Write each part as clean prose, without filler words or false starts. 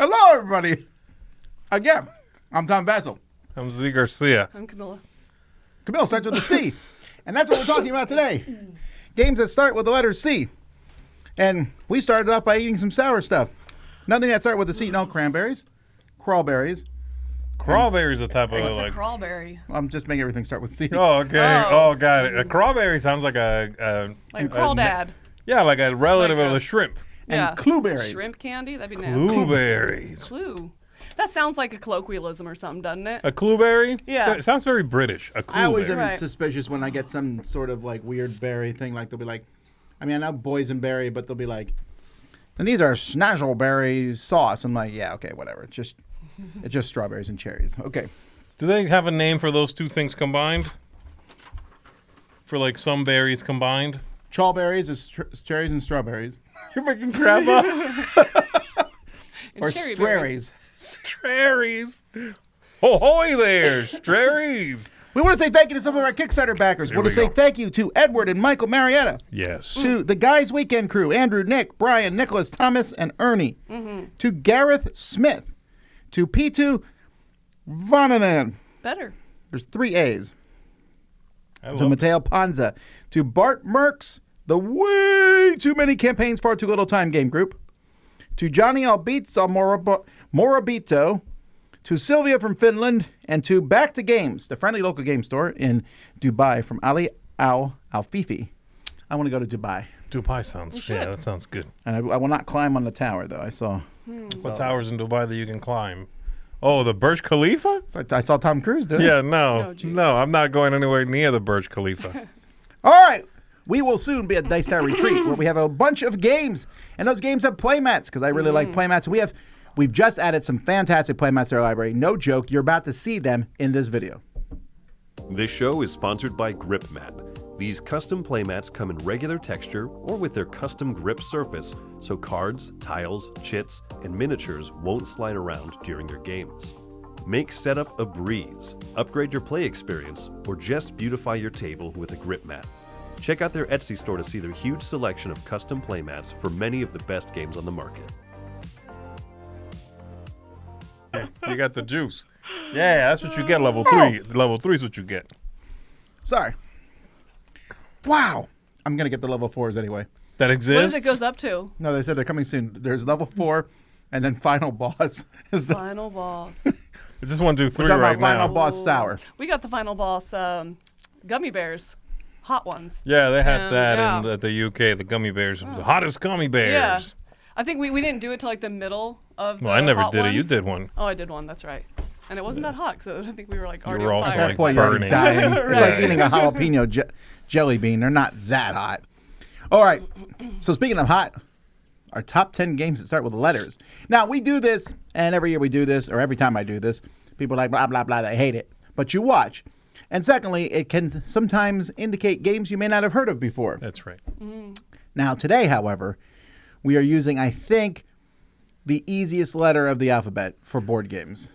Hello, everybody. Again, I'm Tom Vasel. I'm Zee Garcia. I'm Camilla. Camilla starts with a C. And that's what we're talking about today. Games that start with the letter C. And we started off by eating some sour stuff. Nothing that start with a C. No, cranberries, crawberries. Crawberry's a type of What's a like. crawberry? I'm just making everything start with C. Oh, okay. Oh. Oh, got it. A crawberry sounds like a Like crawdad. Yeah, like a relative Like of a- the shrimp. And Yeah. clueberries. Shrimp candy? That'd be nasty. Blueberries. Clue. That sounds like a colloquialism or something, doesn't it? A clueberry? Yeah. It sounds very British. A I always clueberry. am Right. suspicious when I get some sort of like weird berry thing. Like they'll be like, I mean, I know boysenberry, but they'll be like, and these are snazzleberry sauce. I'm like, yeah, okay, whatever. It's just strawberries and cherries. Okay. Do they have a name for those two things combined? For like some berries combined? Chawberries is cherries and strawberries. You're making crap up. And Or cherry berries. strarries. Straries. Ahoy there, Straries. We want to say thank you to some of our Kickstarter backers. We want to say thank you to Edward and Michael Marietta. Yes. To the Guys Weekend crew, Andrew, Nick, Brian, Nicholas, Thomas, and Ernie. To Gareth Smith. To P2 Vonanen. Better. There's 3 A's. I To love Mateo Panza. To Bart Merks, the Way Too Many Campaigns, Far Too Little Time game group. To Johnny Albizzo Morabito. To Sylvia from Finland. And to Back to Games, the friendly local game store in Dubai from Ali Al-Fifi. I want to go to Dubai. Dubai sounds, yeah, that sounds good. And I will not climb on the tower, though. I saw What towers in Dubai that you can climb? Oh, the Burj Khalifa? I saw Tom Cruise do it. Yeah, no. Oh, geez. No, I'm not going anywhere near the Burj Khalifa. All right. We will soon be at Dice Tower Retreat, where we have a bunch of games. And those games have playmats, because I really like playmats. We've just added some fantastic playmats to our library. No joke. You're about to see them in this video. This show is sponsored by GripMat. These custom playmats come in regular texture or with their custom grip surface, so cards, tiles, chits, and miniatures won't slide around during your games. Make setup a breeze, upgrade your play experience, or just beautify your table with a GripMat. Check out their Etsy store to see their huge selection of custom playmats for many of the best games on the market. You got the juice. Yeah, that's what you get, level 3. Level 3 is what you get. Sorry. Wow. I'm going to get the level 4s anyway. That What exists? does it goes up to? No, they said they're coming soon. There's level 4, and then final boss. Is the, Final boss. Is this 1, 2, 3 we're talking right about final now? boss sour. We got the final boss gummy bears. Hot ones. Yeah, they had that Yeah. in the UK, the gummy bears. The hottest gummy bears. Yeah. I think we didn't do it till like the middle of the Well, I never hot did it. You ones. did one. Oh, I did one. That's right. And it wasn't that hot, so I think we were like already were on also fire. At that like point, you're already burning. dying. It's like Right. eating a jalapeno jelly bean. They're not that hot. All right. So speaking of hot, our top 10 games that start with letters. Now, we do this, and every year we do this, or every time I do this, people are like, blah, blah, blah, they hate it. But you watch. And secondly, it can sometimes indicate games you may not have heard of before. That's right. Now, today, however, we are using, I think, the easiest letter of the alphabet for board games.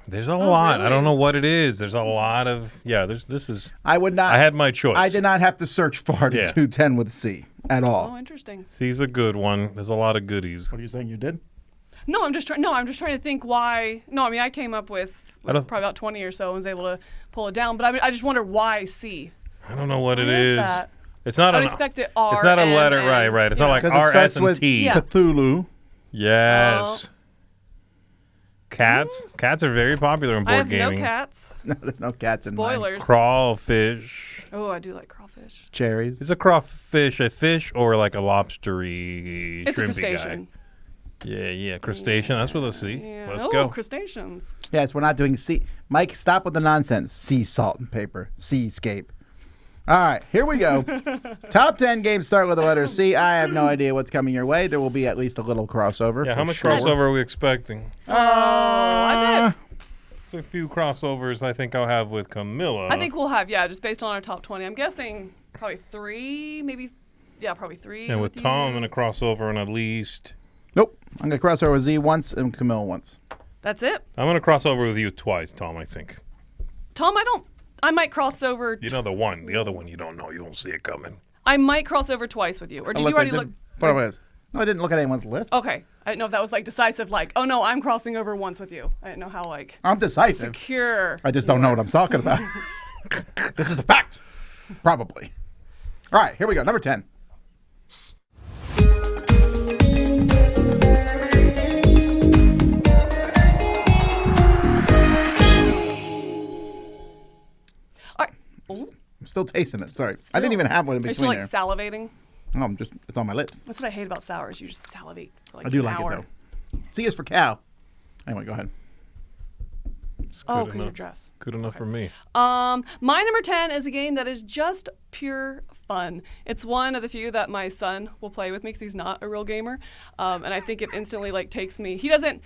There's a lot. I really? don't know what it is. There's a lot of, this is, I would not. I had my choice. I did not have to search far to Yeah. do 10 with C at all. Oh, interesting. C's a good one. There's a lot of goodies. What are you saying you did? No, I'm just trying. No, I'm just trying to think why. No, I mean I came up with probably about 20 or so and was able to pull it down. But I just wonder why C. I don't know what it Why is is. that? It's not I would an, expect it R. It's not a N, letter, N. right. It's not Yeah. like Because R, it starts S, and with T. Yeah. Cthulhu. Yes. Cats. Cats are very popular in I board have gaming. no cats. No, there's no cats in mine. Spoilers. Crawfish. Oh, I do like crawfish. Cherries. Is a crawfish a fish or like a lobstery, It's a shrimpy crustacean. guy? Yeah, crustacean. That's what I see. Yeah. Let's oh, go. crustaceans. Yes, we're not doing sea. Mike, stop with the nonsense. Sea salt and pepper. Seascape. All right, here we go. Top 10 games start with the letter C. I have no idea what's coming your way. There will be at least a little crossover. Yeah, for how much sure. crossover are we expecting? I bet. It's a few crossovers I think I'll have with Camilla. I think we'll have, just based on our top 20. I'm guessing probably 3, maybe. Yeah, probably 3. And with you. Tom, I'm going to cross over on at least. Nope. I'm going to cross over with Z once and Camille once. That's it. I'm going to cross over with you twice, Tom, I think. Tom, I might cross over. You know the one. The other one you don't know. You won't see it coming. I might cross over twice with you. Or did Unless you already I look? did. What was? No, I didn't look at anyone's list. Okay. I didn't know if that was like decisive, like, oh no, I'm crossing over once with you. I didn't know how like I'm decisive. secure. I just don't know what I'm talking about. This is the fact. Probably. All right, here we go. Number 10. All right. Ooh. I'm still tasting it. Sorry. I didn't even have one in Are you between still like there. salivating? No, it's on my lips. That's what I hate about sours. You just salivate for like I do an like hour. it, though. C is for cow. Anyway, go ahead. It's Oh, good can you enough. dress? Good enough for me. My number 10 is a game that is just pure fun. It's one of the few that my son will play with me because he's not a real gamer, and I think it instantly like takes me. He doesn't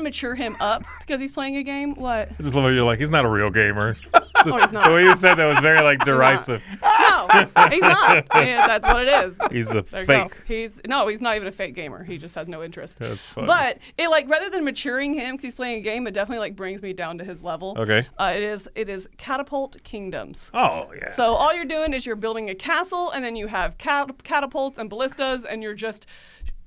mature him up because he's playing a game. What? I just love how you're like, he's not a real gamer. Oh, he's not. The way you said that was very like derisive. No, he's not. Yeah, that's what it is. He's a There you fake. go. He's not even a fake gamer. He just has no interest. That's funny. But it like rather than maturing him because he's playing a game, it definitely like brings me down to his level. Okay. It is Catapult Kingdoms. Oh yeah. So all you're doing is you're building a castle, and then you have catapults and ballistas, and you're just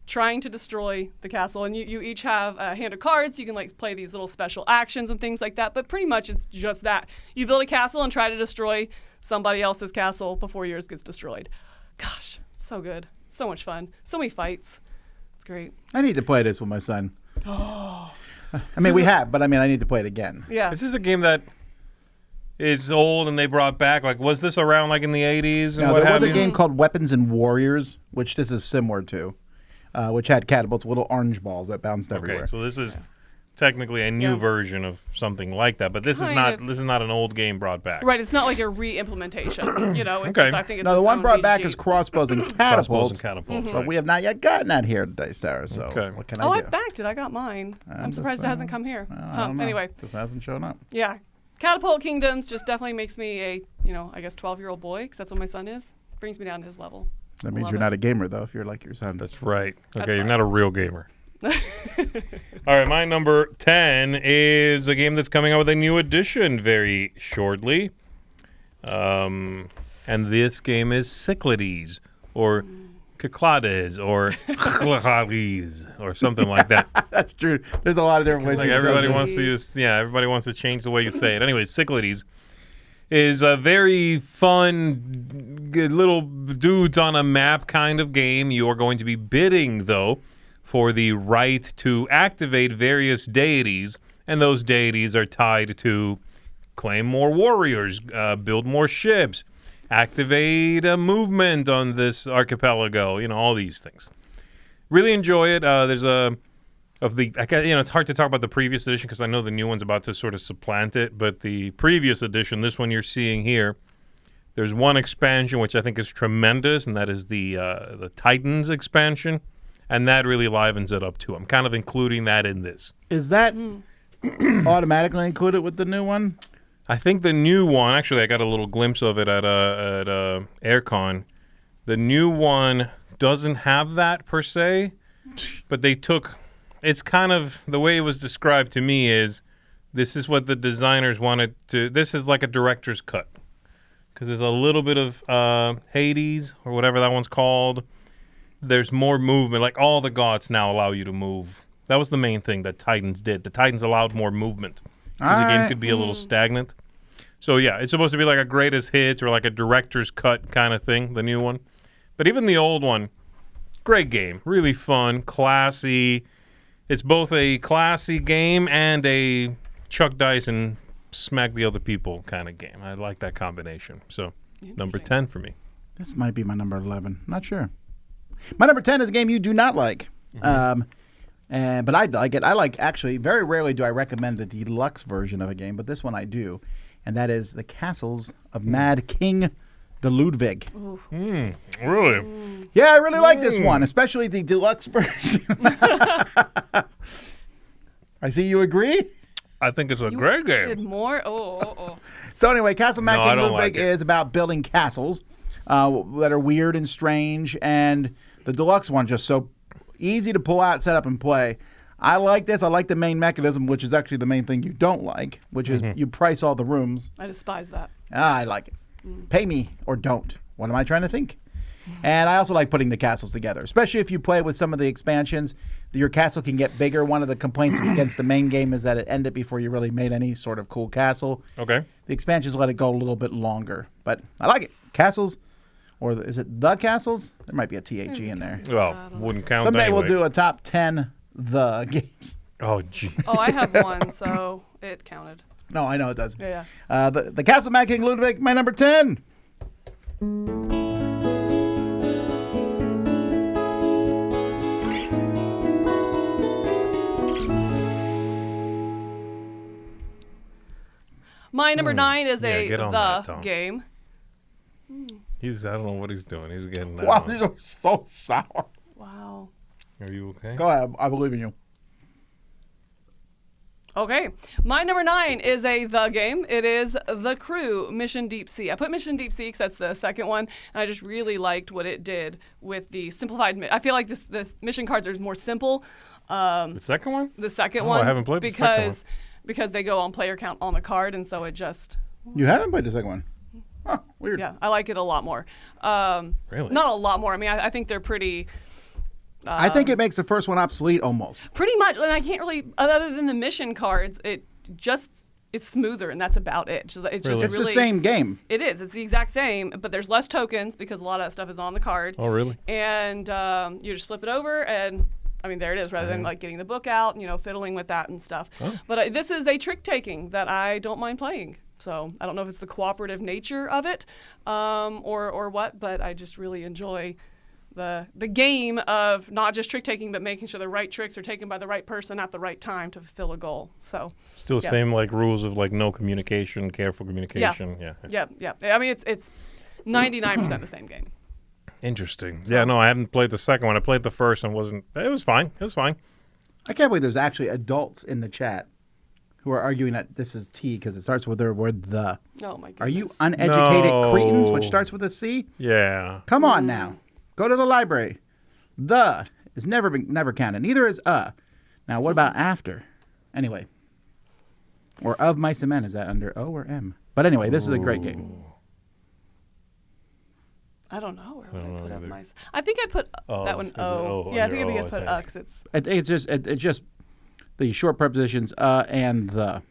trying to destroy the castle. And you each have a hand of cards. You can like play these little special actions and things like that. But pretty much it's just that. You build a castle and try to destroy somebody else's castle before yours gets destroyed. Gosh, so good. So much fun. So many fights. It's great. I need to play this with my son. I mean, we have, but I mean, I need to play it again. Yeah. This is a game that is old and they brought back. Like, was this around like in the 80s and Now, what there have was a you? game called Weapons and Warriors, which this is similar to, which had catapults, little orange balls that bounced everywhere. Okay, so this is technically a new Yeah. version of something like that, but this Kind is not. of. This is not an old game brought back. Right. It's not like a re-implementation. You know. Okay. I think it's Now, the its one own brought back BG. is crossbows and Crossbows catapults, and catapults. but Right. we have not yet gotten that here today, Sarah. So Okay. what can Oh, I I do? backed it. I got mine. I'm just surprised it saying. hasn't come here. I don't know. Anyway, Just hasn't shown up. yeah. Catapult Kingdoms just definitely makes me a, I guess 12-year-old boy, because that's what my son is. Brings me down to his level. That means Love you're it. not a gamer, though, if you're like your son. That's right. Okay, That's you're all not a real gamer. All right, my number 10 is a game that's coming out with a new edition very shortly. And this game is Cyclades, or Cyclades, or Cyclades, or something like that. That's true. There's a lot of different ways. Like to everybody pronounce it. wants to use, everybody wants to change the way you say it. Anyways, Cyclades is a very fun little dudes on a map kind of game. You are going to be bidding, though, for the right to activate various deities, and those deities are tied to claim more warriors, build more ships, activate a movement on this archipelago, all these things. Really enjoy it. It's hard to talk about the previous edition because I know the new one's about to sort of supplant it, but the previous edition, this one you're seeing here, there's one expansion which I think is tremendous, and that is the Titans expansion, and that really livens it up too. I'm kind of including that in this. Is that automatically included with the new one? I think the new one, actually I got a little glimpse of it at AirCon. The new one doesn't have that per se, but they took... It's kind of, the way it was described to me is, this is what the designers wanted to, this is like a director's cut. Because there's a little bit of Hades, or whatever that one's called. There's more movement, like all the gods now allow you to move. That was the main thing that Titans did. The Titans allowed more movement. Because the game could be a little stagnant. So yeah, it's supposed to be like a greatest hits or like a director's cut kind of thing, the new one. But even the old one, great game. Really fun, classy. It's both a classy game and a chuck dice and smack the other people kind of game. I like that combination. So, number 10 for me. This might be my number 11. Not sure. My number 10 is a game you do not like. But I like it. Actually, very rarely do I recommend the deluxe version of a game, but this one I do. And that is The Castles of Mad King de Ludwig. Really? Yeah, I really like this one, especially the deluxe version. I see you agree. I think it's a great Did game. more? Oh. So anyway, Castle Mad No, I King don't Ludwig like it. is about building castles that are weird and strange, and the deluxe one just so easy to pull out, set up, and play. I like this. I like the main mechanism, which is actually the main thing you don't like, which is you price all the rooms. I despise that. I like it. Pay me or don't. What am I trying to think? And I also like putting the castles together, especially if you play with some of the expansions. your castle can get bigger. One of the complaints against the main game is that it ended before you really made any sort of cool castle. Okay. The expansions let it go a little bit longer, but I like it. Castles, or is it the castles? There might be a THE in there. Well, wouldn't count Someday anyway. we'll do a top 10 the games. Oh, jeez. Oh, I have one, so it counted. No, I know it does. Yeah. The Castle Mad King Ludwig, my number 10. My number 9 is Yeah, get on that, the Tom. game. I don't know what he's doing. He's getting that. Wow, one. these are so sour. Wow. Are you okay? Go ahead. I believe in you. Okay. My number 9 is the game. It is The Crew Mission Deep Sea. I put Mission Deep Sea because that's the second one, and I just really liked what it did with the simplified. I feel like this mission cards are more simple. The second one? The second Oh, one. I haven't played the second one. Because they go on player count on the card, and so it just. You haven't played the second one? Huh, weird. Yeah, I like it a lot more. Really? Not a lot more. I mean, I think they're pretty. I think it makes the first one obsolete almost. Pretty much, and I can't really, other than the mission cards, it's smoother, and that's about it. It's Really? It's the same game. It is. It's the exact same, but there's less tokens because a lot of that stuff is on the card. Oh, really? And you just flip it over, and I mean, there it is, rather than like getting the book out, fiddling with that and stuff. Oh. But this is a trick taking that I don't mind playing. So I don't know if it's the cooperative nature of it, or what, but I just really enjoy the game of not just trick taking, but making sure the right tricks are taken by the right person at the right time to fulfill a goal. So Still the yeah. same like rules of like no communication, careful communication. Yeah. Yeah. I mean, it's 99% the same game. Interesting. Yeah, no, I haven't played the second one. I played the first and it was fine. It was fine. I can't believe there's actually adults in the chat who are arguing that this is T because it starts with the word the. Oh my goodness. Are you uneducated No. cretins, which starts with a C? Yeah. Come on now. Go to the library. The is never counted. Neither is Now, what about after? Anyway. Or of mice and men. Is that under O or M? But anyway, this is a great game. I don't know. Where would I put up either. mice? I think I put that one is it O. O Yeah, I under think O, I put I because it's It's just the short prepositions and the.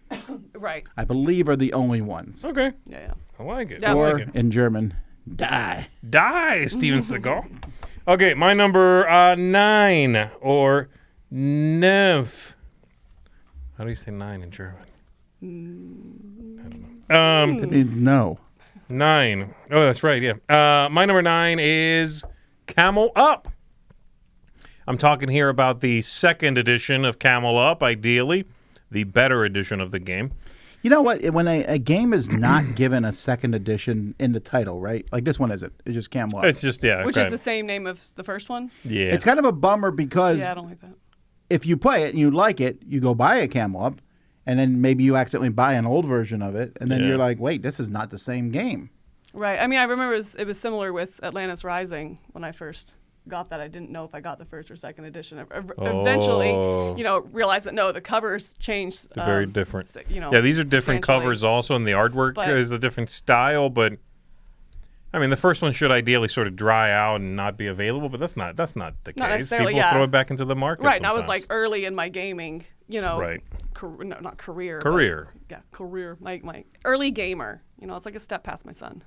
right. I believe are the only ones. Okay. Yeah. I like it. Yeah. I Or like it. in German, die. Die, Steven Seagal. Okay, my number 9 or neuf. How do you say 9 in German? I don't know. It means no. 9. Oh, that's right. Yeah. My number 9 is Camel Up. I'm talking here about the second edition of Camel Up, ideally the better edition of the game. You know what? When a game is not given a second edition in the title, right? Like this one isn't. It's just Camel Up. It's just Which okay. is the same name of the first one. Yeah. It's kind of a bummer because Yeah, I don't like that. if you play it and you like it, you go buy a Camel Up, and then maybe you accidentally buy an old version of it, and then Yeah. you're like, wait, this is not the same game. Right. I mean, I remember it was similar with Atlantis Rising when I first got that. I didn't know if I got the first or second edition. Eventually, realized that no, the covers changed. They're very different. Yeah, these are different substantially. covers also, and the artwork But- is a different style. But I mean, the first one should ideally sort of dry out and not be available. But that's not the Not case. necessarily, People yeah. throw it back into the market. Right. And I was sometimes. like early in my gaming, Right. No, not career. but- Career. yeah, career. My early gamer. It's like a step past my son.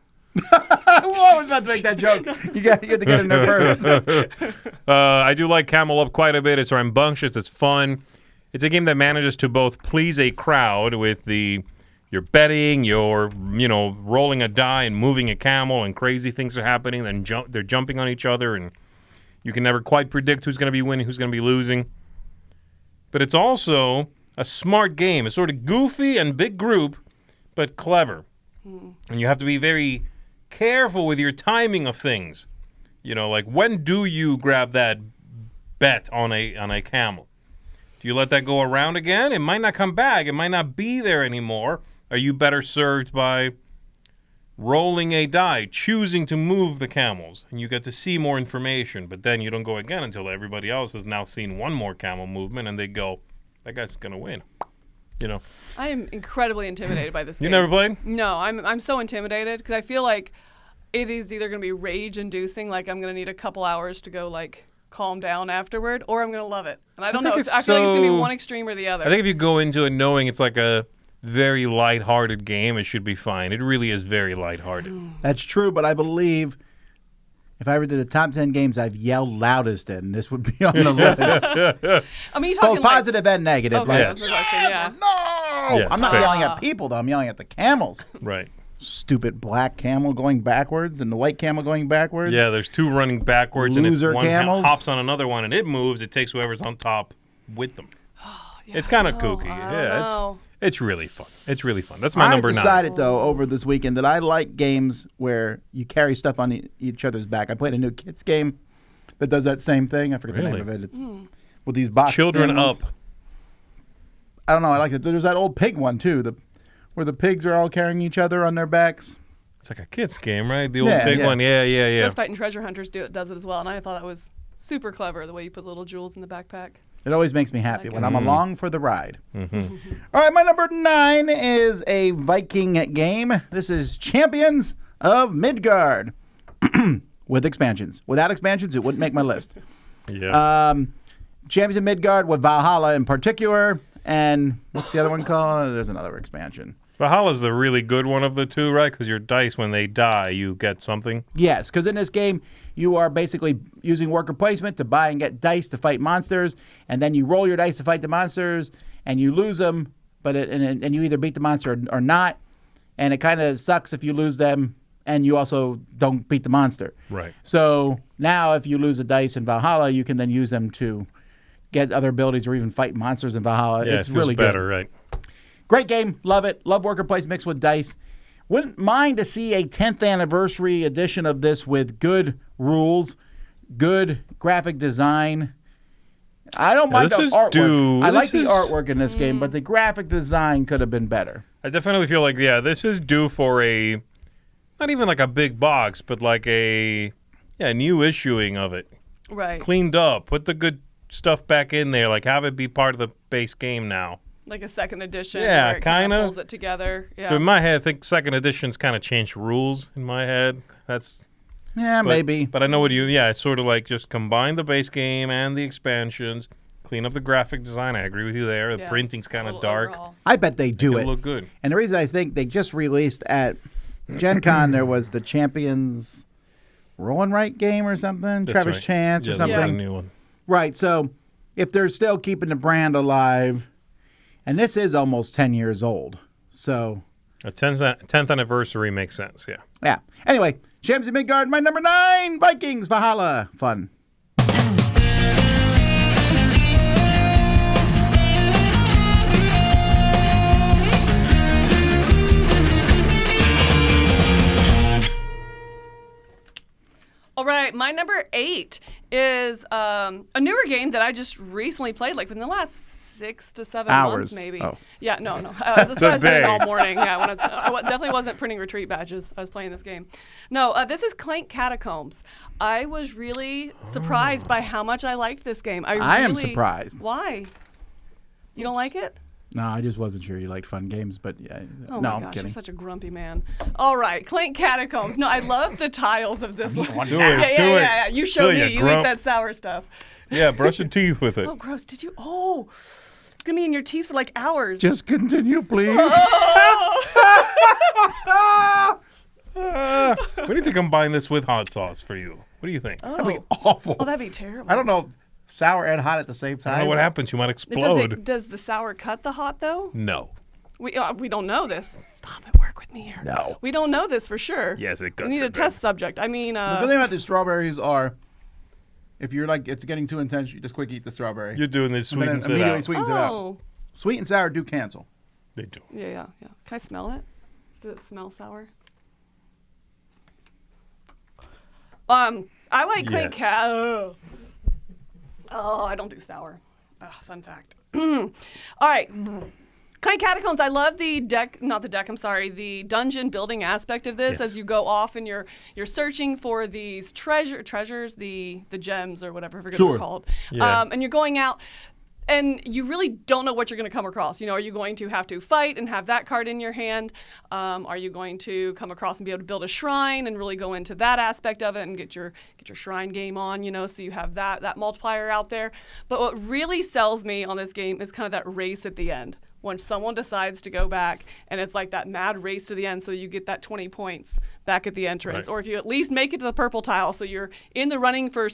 I was about to make that joke. You had to get in there first. I do like Camel Up quite a bit. It's rambunctious. It's fun. It's a game that manages to both please a crowd with you're betting, you're rolling a die and moving a camel, and crazy things are happening. Then they're jumping on each other, and you can never quite predict who's going to be winning, who's going to be losing. But it's also a smart game. It's sort of goofy and big group, but clever. And you have to be very careful with your timing of things. Like when do you grab that bet on a camel? Do you let that go around again? It might not come back. It might not be there anymore. Are you better served by rolling a die, choosing to move the camels, and you get to see more information, but then you don't go again until everybody else has now seen one more camel movement, and they go, that guy's going to win. I am incredibly intimidated by this game. You never played? No, I'm so intimidated because I feel like it is either going to be rage-inducing, like I'm going to need a couple hours to go like calm down afterward, or I'm going to love it. And I don't know. think I feel like it's going to be so- one extreme or the other. I think if you go into it knowing it's like a very lighthearted game, it should be fine. It really is very lighthearted. That's true, but I believe if I ever did the top 10 games I've yelled loudest in, this would be on the list. I mean, you're talking Both positive and negative. Okay, like, that's the question, yeah. No! Yes, I'm not fair. yelling at people, though. I'm yelling at the camels. Right. Stupid black camel going backwards and the white camel going backwards. Yeah, there's two running backwards, Loser and if one camels. hops on another one and it moves, it takes whoever's on top with them. It's kind of kooky. I don't Yeah, know. it's really fun. It's really fun. That's my I've number 9. decided, though, over this weekend that I like games where you carry stuff on each other's back. I played a new kids game that does that same thing. I forget the name Really? of it. It's with these box Children families. Up. I don't know. I like it. There's that old pig one, too, where the pigs are all carrying each other on their backs. It's like a kids game, right? The old Yeah, big yeah. one. Yeah. Ghost Fighting Treasure Hunters does it as well, and I thought that was super clever, the way you put little jewels in the backpack. It always makes me happy like when it. I'm along for the ride. Mm-hmm. All right, my number 9 is a Viking game. This is Champions of Midgard with expansions. Without expansions, it wouldn't make my list. Yeah. Champions of Midgard with Valhalla in particular, and what's the other one called? There's another expansion. Valhalla's the really good one of the two, right? Because your dice, when they die, you get something. Yes, because in this game, you are basically using worker placement to buy and get dice to fight monsters, and then you roll your dice to fight the monsters, and you lose them, and you either beat the monster or not, and it kind of sucks if you lose them, and you also don't beat the monster. Right. So now if you lose a dice in Valhalla, you can then use them to get other abilities or even fight monsters in Valhalla. Yeah, it's it feels really better, good. right? Great game. Love it. Love worker place mixed with dice. Wouldn't mind to see a 10th anniversary edition of this with good rules, good graphic design. I don't mind the this is artwork. due. I like This the is- artwork in this game, but the graphic design could have been better. I definitely feel like, this is due for a, not even like a big box, but like a new issuing of it. Right. Cleaned up. Put the good stuff back in there. Like, have it be part of the base game now. Like a second edition. Yeah, where it kinda kinda. pulls it together. Yeah. So in my head, I think second edition's kind of changed rules in my head. Yeah, maybe. But I know what it's sort of like just combine the base game and the expansions, clean up the graphic design. I agree with you there. The Yeah. printing's kind of Little dark. overhaul. I bet they do It'll it. look good. And the reason I think they just released at Gen Con, there was the Champions Roll and Write game or something, That's Travis right. Chance or Yeah, that was something. a new one. Right. So if they're still keeping the brand alive, and this is almost 10 years old. So, A 10th anniversary makes sense, yeah. yeah. Anyway, Champions of Midgard, my number 9, Vikings, Valhalla. Fun. All right, my number 8 is a newer game that I just recently played, like in the last 6 to 7 Hours. months, maybe. Oh. Yeah, no. That's what I was playing Today. all morning. Yeah, definitely wasn't printing retreat badges. I was playing this game. No, this is Clank Catacombs. I was really surprised by how much I liked this game. I am surprised. Why? You don't like it? No, I just wasn't sure you liked fun games, but yeah. Oh no, my I'm gosh, kidding. you're such a grumpy man. All right, Clank Catacombs. No, I love the tiles of this. Do yeah, it. yeah. You show Do me. it, You grump. eat that sour stuff. Yeah, brush your teeth with it. Oh, gross. Did you? Oh, it's going to be in your teeth for like hours. Just continue, please. We need to combine this with hot sauce for you. What do you think? That'd be awful. Oh, that'd be terrible. I don't know. Sour and hot at the same I time. don't know what happens. You might explode. Does the sour cut the hot though? No. We don't know this. Stop it. Work with me here. No. We don't know this for sure. Yes, it We cuts need it, a test subject. I mean, The good thing about the strawberries are, if you're like, it's getting too intense, you just quick eat the strawberry. You're doing this and then sweetens it it immediately out. sweetens it out. oh, Sweet and sour do cancel. They do. yeah. Can I smell it? Does it smell sour? I like Clank Yes. Cat. Oh, I don't do sour. Fun fact. All right. Clank Catacombs, I love the the dungeon building aspect of this Yes. as you go off and you're searching for these treasures, the gems or whatever, I forget what Sure. they're called. Yeah. And you're going out. and you really don't know what you're going to come across. Are you going to have to fight and have that card in your hand? Are you going to come across and be able to build a shrine and really go into that aspect of it and get your shrine game on, so you have that multiplier out there. But what really sells me on this game is kind of that race at the end. When someone decides to go back and it's like that mad race to the end so you get that 20 points back at the entrance. Right. Or if you at least make it to the purple tile so you're in the running for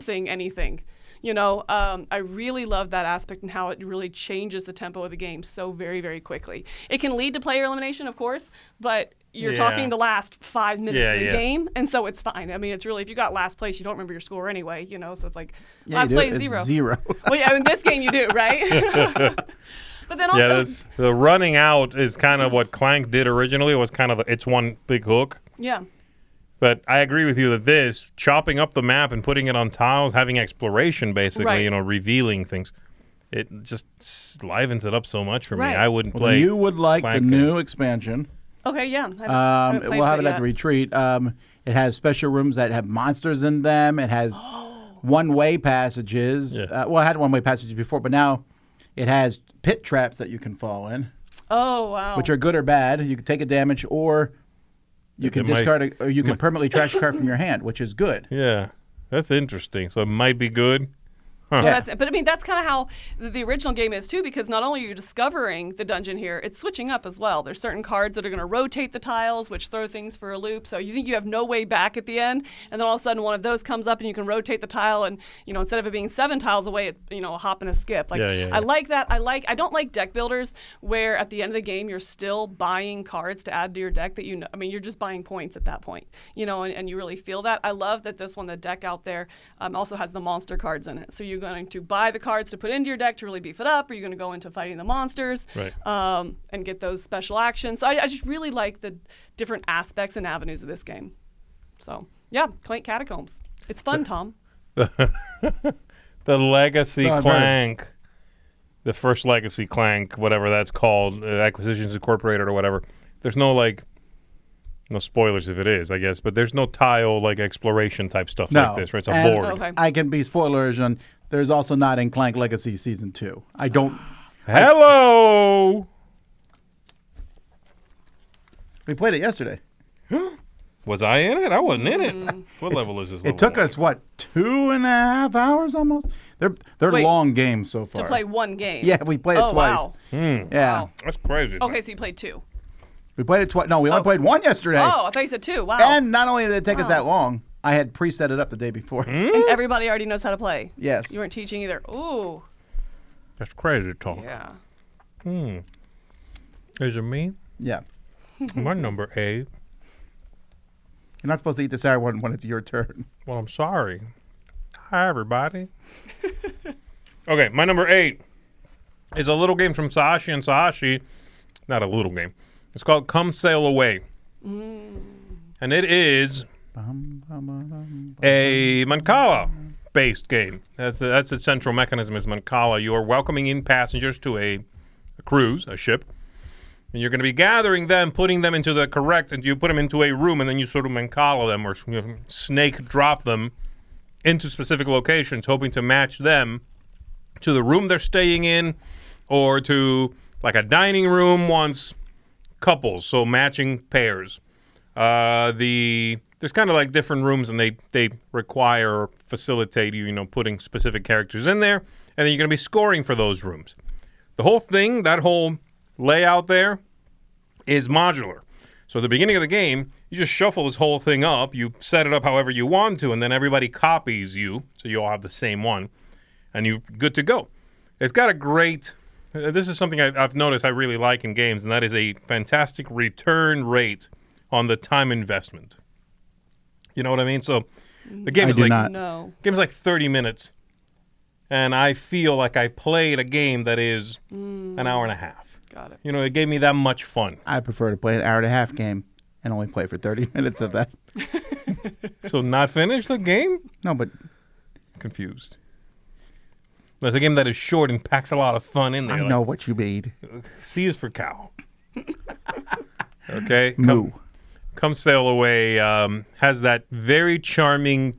anything. I really love that aspect and how it really changes the tempo of the game so very, very quickly. It can lead to player elimination, of course, but you're talking the last 5 minutes of the game, and so it's fine. I mean, it's really, if you got last place, you don't remember your score anyway, so it's like last place, it's 0. Well, yeah, in this game you do, right? But then also, the running out is kind of what Clank did originally. It was kind of it's one big hook. Yeah. But I agree with you that this, chopping up the map and putting it on tiles, having exploration basically, revealing things, it just livens it up so much for me. I wouldn't play. You would like Clank the new expansion. Okay, yeah. We'll have it at the retreat. It has special rooms that have monsters in them. It has one-way passages. Yeah. It had one-way passages before, but now it has pit traps that you can fall in. Oh, wow. Which are good or bad. You can take a damage, or you can discard or you can permanently trash a card from your hand, which is good. Yeah, that's interesting. So it might be good. Huh. Yeah. But I mean, that's kind of how the original game is too, because not only are you discovering the dungeon here, it's switching up as well. There's certain cards that are going to rotate the tiles, which throw things for a loop. So you think you have no way back at the end, and then all of a sudden one of those comes up and you can rotate the tile, and instead of it being 7 tiles away, it's a hop and a skip. I like that. I don't like deck builders where at the end of the game you're still buying cards to add to your deck that you're just buying points at that point. And you really feel that. I love that this one, the deck out there, also has the monster cards in it. So you're going to buy the cards to put into your deck to really beef it up, or you're going to go into fighting the monsters and get those special actions. So I just really like the different aspects and avenues of this game. So, yeah, Clank Catacombs. It's fun, Tom. The Legacy Clank, the first Legacy Clank, whatever that's called, Acquisitions Incorporated or whatever, there's no spoilers if it is, I guess, but there's no tile exploration type stuff like this, right? It's a board. Okay. I can be spoilers, and there's also not in Clank Legacy Season 2. I don't... Hello! We played it yesterday. Was I in it? I wasn't in it. What level is this? It took us, 2.5 hours almost? They're long games so far. To play one game? Yeah, we played it twice. Wow. Yeah. Wow. That's crazy. Okay, so you played 2. We played it twice. No, we only played 1 yesterday. Oh, I thought you said 2. Wow. And not only did it take us that long, I had pre-set it up the day before. And everybody already knows how to play. Yes. You weren't teaching either. Ooh. That's crazy talk. Yeah. Is it me? Yeah. My number 8. You're not supposed to eat the sour one when it's your turn. Well, I'm sorry. Hi, everybody. Okay, my number 8 is a little game from Sahashi and Sahashi. Not a little game. It's called Come Sail Away. And it is a Mancala-based game. That's its central mechanism is Mancala. You are welcoming in passengers to a cruise, a ship, and you're going to be gathering them, putting them into the correct, and you put them into a room, and then you sort of Mancala them or snake drop them into specific locations, hoping to match them to the room they're staying in or to like a dining room wants couples, so matching pairs. There's kind of like different rooms, and they require or facilitate you putting specific characters in there, and then you're going to be scoring for those rooms. The whole thing, that whole layout there, is modular. So at the beginning of the game, you just shuffle this whole thing up, you set it up however you want to, and then everybody copies you, so you all have the same one, and you're good to go. It's got a great... This is something I've noticed I really like in games, and that is a fantastic return rate on the time investment. You know what I mean? So the game is like 30 minutes, and I feel like I played a game that is an hour and a half. Got it. It gave me that much fun. I prefer to play an hour and a half game and only play for 30 minutes of that. So not finish the game? No, but... Confused. There's a game that is short and packs a lot of fun in there. I know what you mean. C is for cow. Okay? Moo. Come Sail Away has that very charming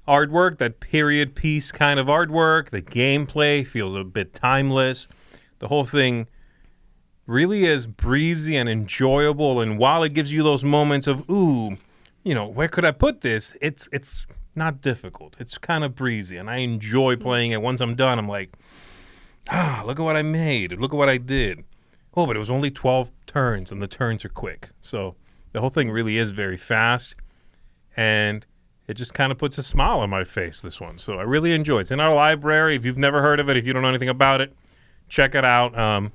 artwork, that period piece kind of artwork. The gameplay feels a bit timeless. The whole thing really is breezy and enjoyable. And while it gives you those moments of, ooh, where could I put this? It's not difficult. It's kind of breezy, and I enjoy playing it. Once I'm done, I'm like, look at what I made. Look at what I did. Oh, but it was only 12 turns, and the turns are quick. So the whole thing really is very fast, and it just kind of puts a smile on my face, this one. So I really enjoy it. It's in our library. If you've never heard of it, if you don't know anything about it, check it out.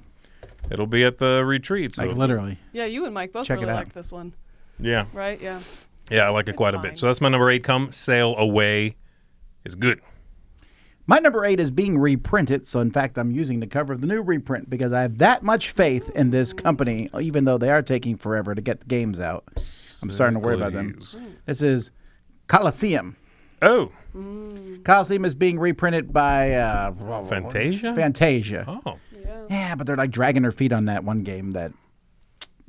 It'll be at the retreat. So. Like literally. Yeah, you and Mike both Check really it out. liked this one. Yeah. Right? Yeah. Yeah, I like it quite a fine. bit. So that's my number 8. Come Sail Away. It's good. My number 8 is being reprinted. So, in fact, I'm using the cover of the new reprint because I have that much faith in this company, even though they are taking forever to get the games out. I'm starting to worry about them. Please. This is Coliseum. Oh, Coliseum is being reprinted by Fantasia? Fantasia. Oh. Yeah, but they're like dragging their feet on that one game. That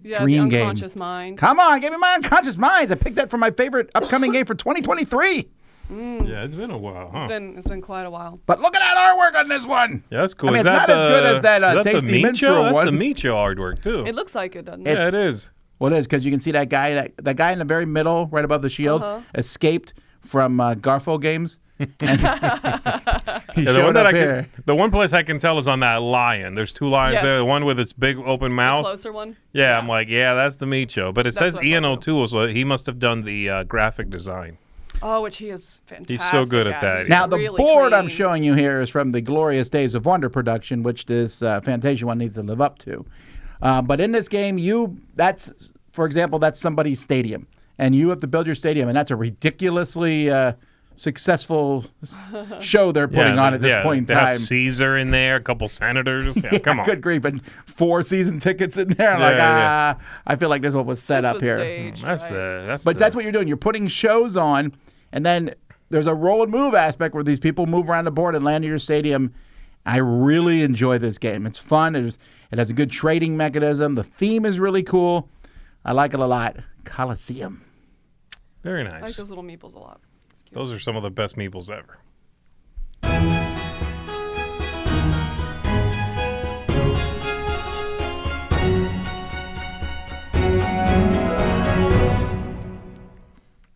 Yeah, Dream the game. unconscious mind. come on, give me my unconscious minds. I picked that for my favorite upcoming game for 2023. Yeah, it's been a while, huh? It's been quite a while. But look at that artwork on this one. Yeah, that's cool. I mean, Is it's that not as good as that, is Tasty the Micho? Minstrel That's one. the Micho artwork, too. It looks like it, doesn't Yeah, it? it is. Well, it is because you can see that guy in the very middle, right above the shield, escaped from Garfield games. And he Yeah, showed up here. the one place I can tell is on that lion. There's 2 lions Yes. there. The one with its big open The mouth. closer one. Yeah, I'm like, that's the Micho. But it That's says what I Ian thought, O'Toole, so he must have done the graphic design. Oh, which he is fantastic. He's so good at that. He's Now, the really board I'm clean. showing you here is from the Glorious Days of Wonder production, which this Fantasia one needs to live up to. But in this game, for example, that's somebody's stadium. And you have to build your stadium, and that's a ridiculously successful show they're putting on at this point in they time. have Caesar in there, a couple senators. Yeah, come on. Good grief, and 4 season tickets in there. I'm Yeah, I feel like this is what was set This up was here. staged, That's right? But that's what you're doing. You're putting shows on, and then there's a roll and move aspect where these people move around the board and land in your stadium. I really enjoy this game. It's fun. It has a good trading mechanism. The theme is really cool. I like it a lot. Coliseum. Very I like nice. those little meeples a lot. It's cute. Those are some of the best meeples ever.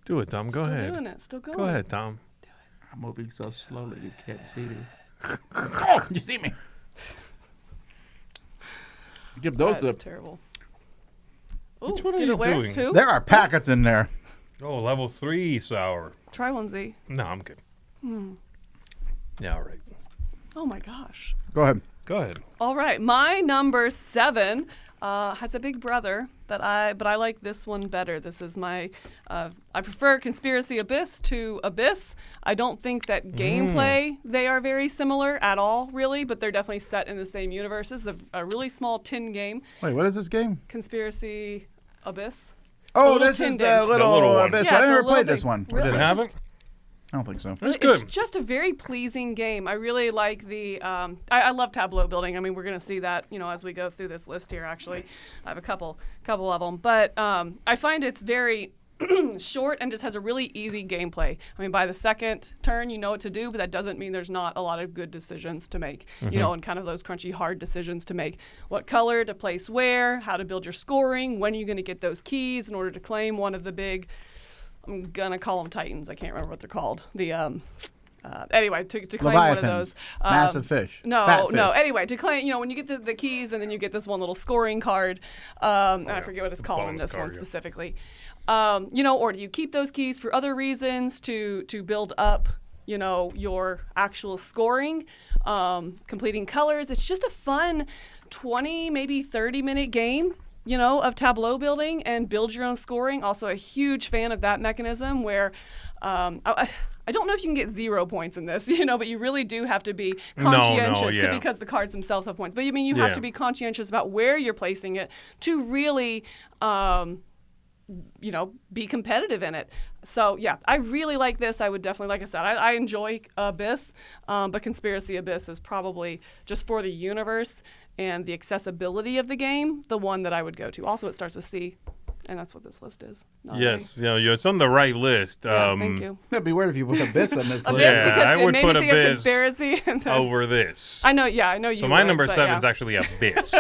Do it, Tom. Go Still ahead. doing it. Still going. Go ahead, Tom. I'm moving so slowly you can't see me. Oh, you see me. Give those That's to. terrible. Which Ooh, one are give you it where? doing? Who? There are packets in there. Oh, level 3 sour. Try one, Z. No, I'm good. Yeah, all right. Oh my gosh. Go ahead. Go ahead. All right, my number 7 has a big brother but I like this one better. This is my I prefer Conspiracy Abyss to Abyss. I don't think that gameplay they are very similar at all, really, but they're definitely set in the same universe. This is a really small tin game. Wait, what is this game? Conspiracy Abyss. Oh, little this is tin the game. little, little one. Abyss. Yeah, I it's a never little played this big. one. Really? Did it It's have just- it? I don't think so. It's It's good. just a very pleasing game. I really like the. I love tableau building. I mean, we're gonna see that, as we go through this list here. Actually, I have a couple of them, but I find it's very short and just has a really easy gameplay. I mean, by the second turn, you know what to do, but that doesn't mean there's not a lot of good decisions to make. And kind of those crunchy, hard decisions to make. What color to place where, how to build your scoring, when are you going to get those keys in order to claim one of the big. I'm gonna call them Titans. I can't remember what they're called. The anyway, to claim one of those Massive fish. No, Fat fish. no. Anyway, to claim, when you get the keys and then you get this one little scoring card, and I forget what it's called in bonus this card, one yeah. specifically. Or do you keep those keys for other reasons to build up, your actual scoring, completing colors? It's just a fun 20, maybe 30-minute game. Of tableau building and build your own scoring. Also a huge fan of that mechanism where I don't know if you can get 0 points in this, but you really do have to be conscientious yeah. because the cards themselves have points. But you have Yeah. to be conscientious about where you're placing it to really be competitive in it. So, yeah, I really like this. I would definitely, like I said, I enjoy Abyss, but Conspiracy Abyss is probably, just for the universe and the accessibility of the game, the one that I would go to. Also, it starts with C And that's what this list is. Not Yes, it's on the right list. Yeah, thank you. That'd be weird if you put Abyss on this Abyss, list. Yeah, because I it would made put me think of Abyss conspiracy. And then, over this. I know you So my would, number but 7 is yeah. actually Abyss.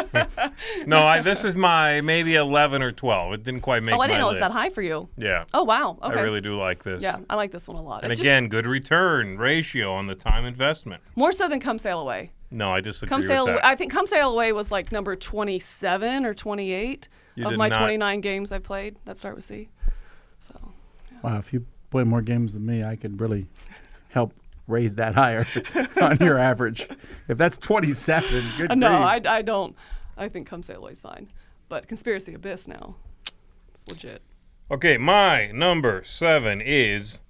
No, this is my maybe 11 or 12. It didn't quite make my Oh, I didn't know it was list. that high for you. Yeah. Oh, wow. Okay. I really do like this. Yeah, I like this one a lot. And It's again, good return ratio on the time investment. just more so than Come Sail Away. No, I disagree Come with Sail Away, that. I think Come Sail Away was like number 27 or 28 You of did my not- 29 games I've played that start with C. So, Wow, if you play more games than me, I could really help raise that higher on your average. If that's 27, good no, grief. I don't. I think Come Sail Away is fine. But Conspiracy Abyss now, it's legit. Okay, my number 7 is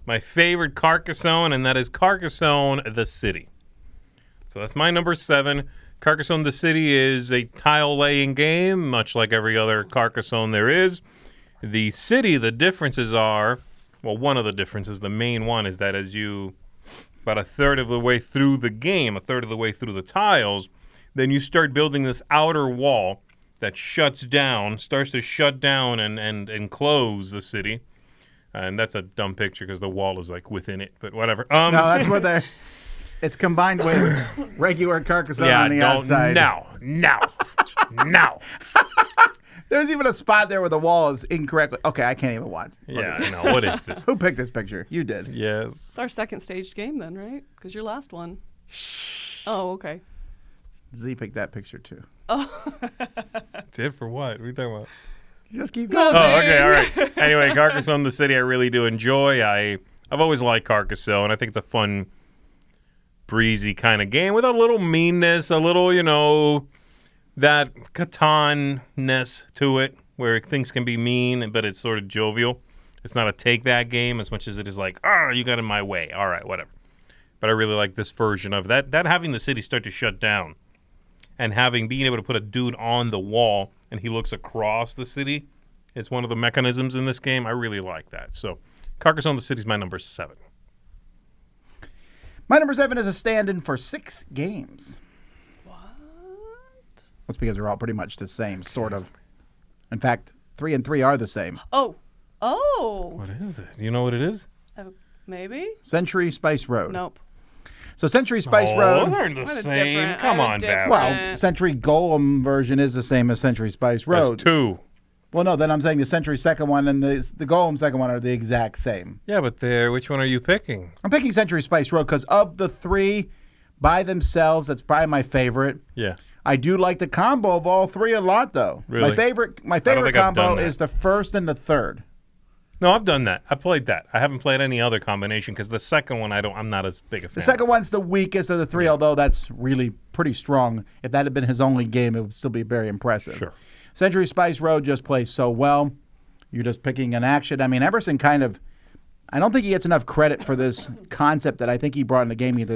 my favorite Carcassonne, and that is Carcassonne the City. So that's my number 7. Carcassonne the City is a tile-laying game, much like every other Carcassonne there is. The city, the differences are, well, one of the differences, the main one, is that as you, about a third of the way through the game, a third of the way through the tiles, then you start building this outer wall that shuts down, starts to shut down and enclose the city. And that's a dumb picture because the wall is like within it, but whatever. No, that's where they're. It's combined with regular Carcassonne on the outside. No. There's even a spot there where the wall is incorrectly. Okay, I can't even watch. Yeah, I know. What is this? Who picked this picture? You did. Yes. It's our second staged game then, right? Because your last one. Oh, okay. Z picked that picture too. Did for what? What are you talking about? You just keep going. Oh, okay, all right. Anyway, Carcassonne the City I really do enjoy. I've always liked Carcassonne. I think it's a fun, breezy kind of game with a little meanness, a little, that Catan-ness to it, where things can be mean, but it's sort of jovial. It's not a take that game as much as it is like, you got in my way. All right, whatever. But I really like this version of that. That having the city start to shut down and being able to put a dude on the wall and he looks across the city. It's one of the mechanisms in this game. I really like that. So Carcassonne the City is my number 7. My number 7 is a stand-in for 6 games. That's because they're all pretty much the same, sort of. In fact, 3 and 3 are the same. Oh. What is it? You know what it is? Maybe? Century Spice Road. Nope. So Century Spice Road. Those aren't the What a same. different- Come I'm on, different. Basil. Well, Century Golem version is the same as Century Spice Road. There's 2. Well, no, then I'm saying the Century second one and the Golem second one are the exact same. Yeah, but which one are you picking? I'm picking Century Spice Road because of the 3 by themselves, that's probably my favorite. Yeah. I do like the combo of all 3 a lot, though. Really? My favorite think I've combo done that. is the first and the third. No, I've done that. I played that. I haven't played any other combination because the second one I'm not as big a fan. The second one's the weakest of the 3, although that's really pretty strong. If that had been his only game, it would still be very impressive. Sure. Century Spice Road just plays so well. You're just picking an action. I mean, Emerson I don't think he gets enough credit for this concept that I think he brought in the game. I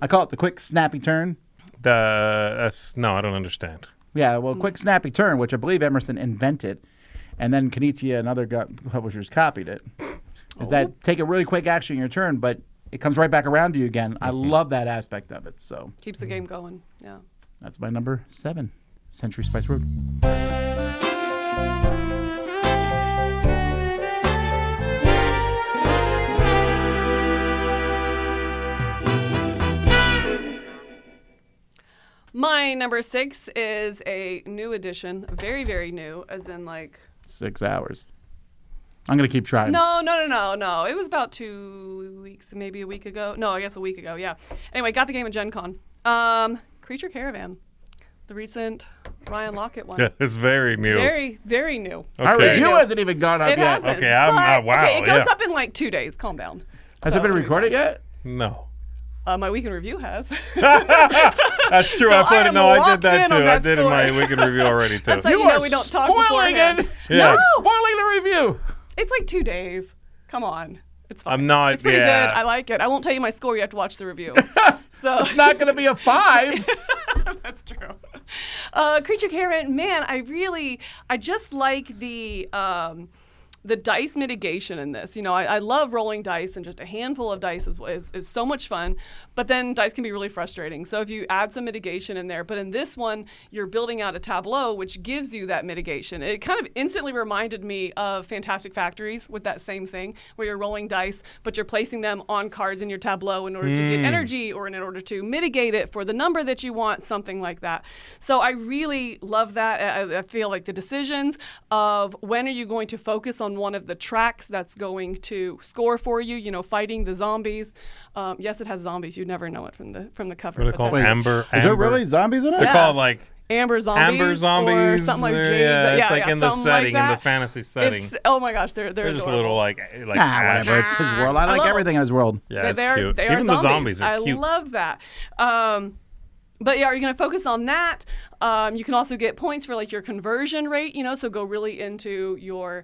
call it the quick snappy turn. No, I don't understand. Yeah, well, quick snappy turn, which I believe Emerson invented, and then Knizia and other publishers copied it. Is that take a really quick action in your turn, but it comes right back around to you again. I love that aspect of it. So Keeps the game going. Yeah. that's my number 7, Century Spice Road. My number 6 is a new edition, very, very new, as in like 6 hours. I'm going to keep trying. No. It was about 2 weeks, maybe a week ago. No, I guess a week ago, yeah. Anyway, got the game at Gen Con. Creature Caravan, the recent Ryan Lockett one. Yeah, it's very new. Very, very new. Our Okay. review hasn't even gone up It yet. hasn't. Okay, wow, Okay, it goes yeah. up in like 2 days. Calm down. Has it been recorded yet? No. My weekend review has. That's true. So I put I it. am No, I did locked that in too. on I that did in my story. weekend review already too. That's like, You are we don't talk spoiling beforehand. it. Yes. You're spoiling the review. It's like 2 days. Come on. It's fine. I'm not. It's pretty yeah. good. I like it. I won't tell you my score. You have to watch the review. So It's not going to be a 5. that's true. Creature Caravan, man, I just like the the dice mitigation in this. I love rolling dice, and just a handful of dice is so much fun, but then dice can be really frustrating. So if you add some mitigation in there, but in this one, you're building out a tableau which gives you that mitigation. It kind of instantly reminded me of Fantastic Factories with that same thing, where you're rolling dice, but you're placing them on cards in your tableau in order to get energy or in order to mitigate it for the number that you want, something like that. So I really love that. I feel like the decisions of when are you going to focus on one of the tracks that's going to score for you, fighting the zombies. Yes, it has zombies. You'd never know it from the cover. What are they called? Amber. Is there really zombies in it? They're called like Amber Zombies or something like Jade. Yeah, it's like in the setting, like in the fantasy setting. Oh my gosh, they're just adorable. little like whatever. It's his world. I like love everything in his world. Yeah, it's they're, cute. They are Even the zombies are cute. I love that. But yeah, are you going to focus on that? You can also get points for like your conversion rate, so go really into your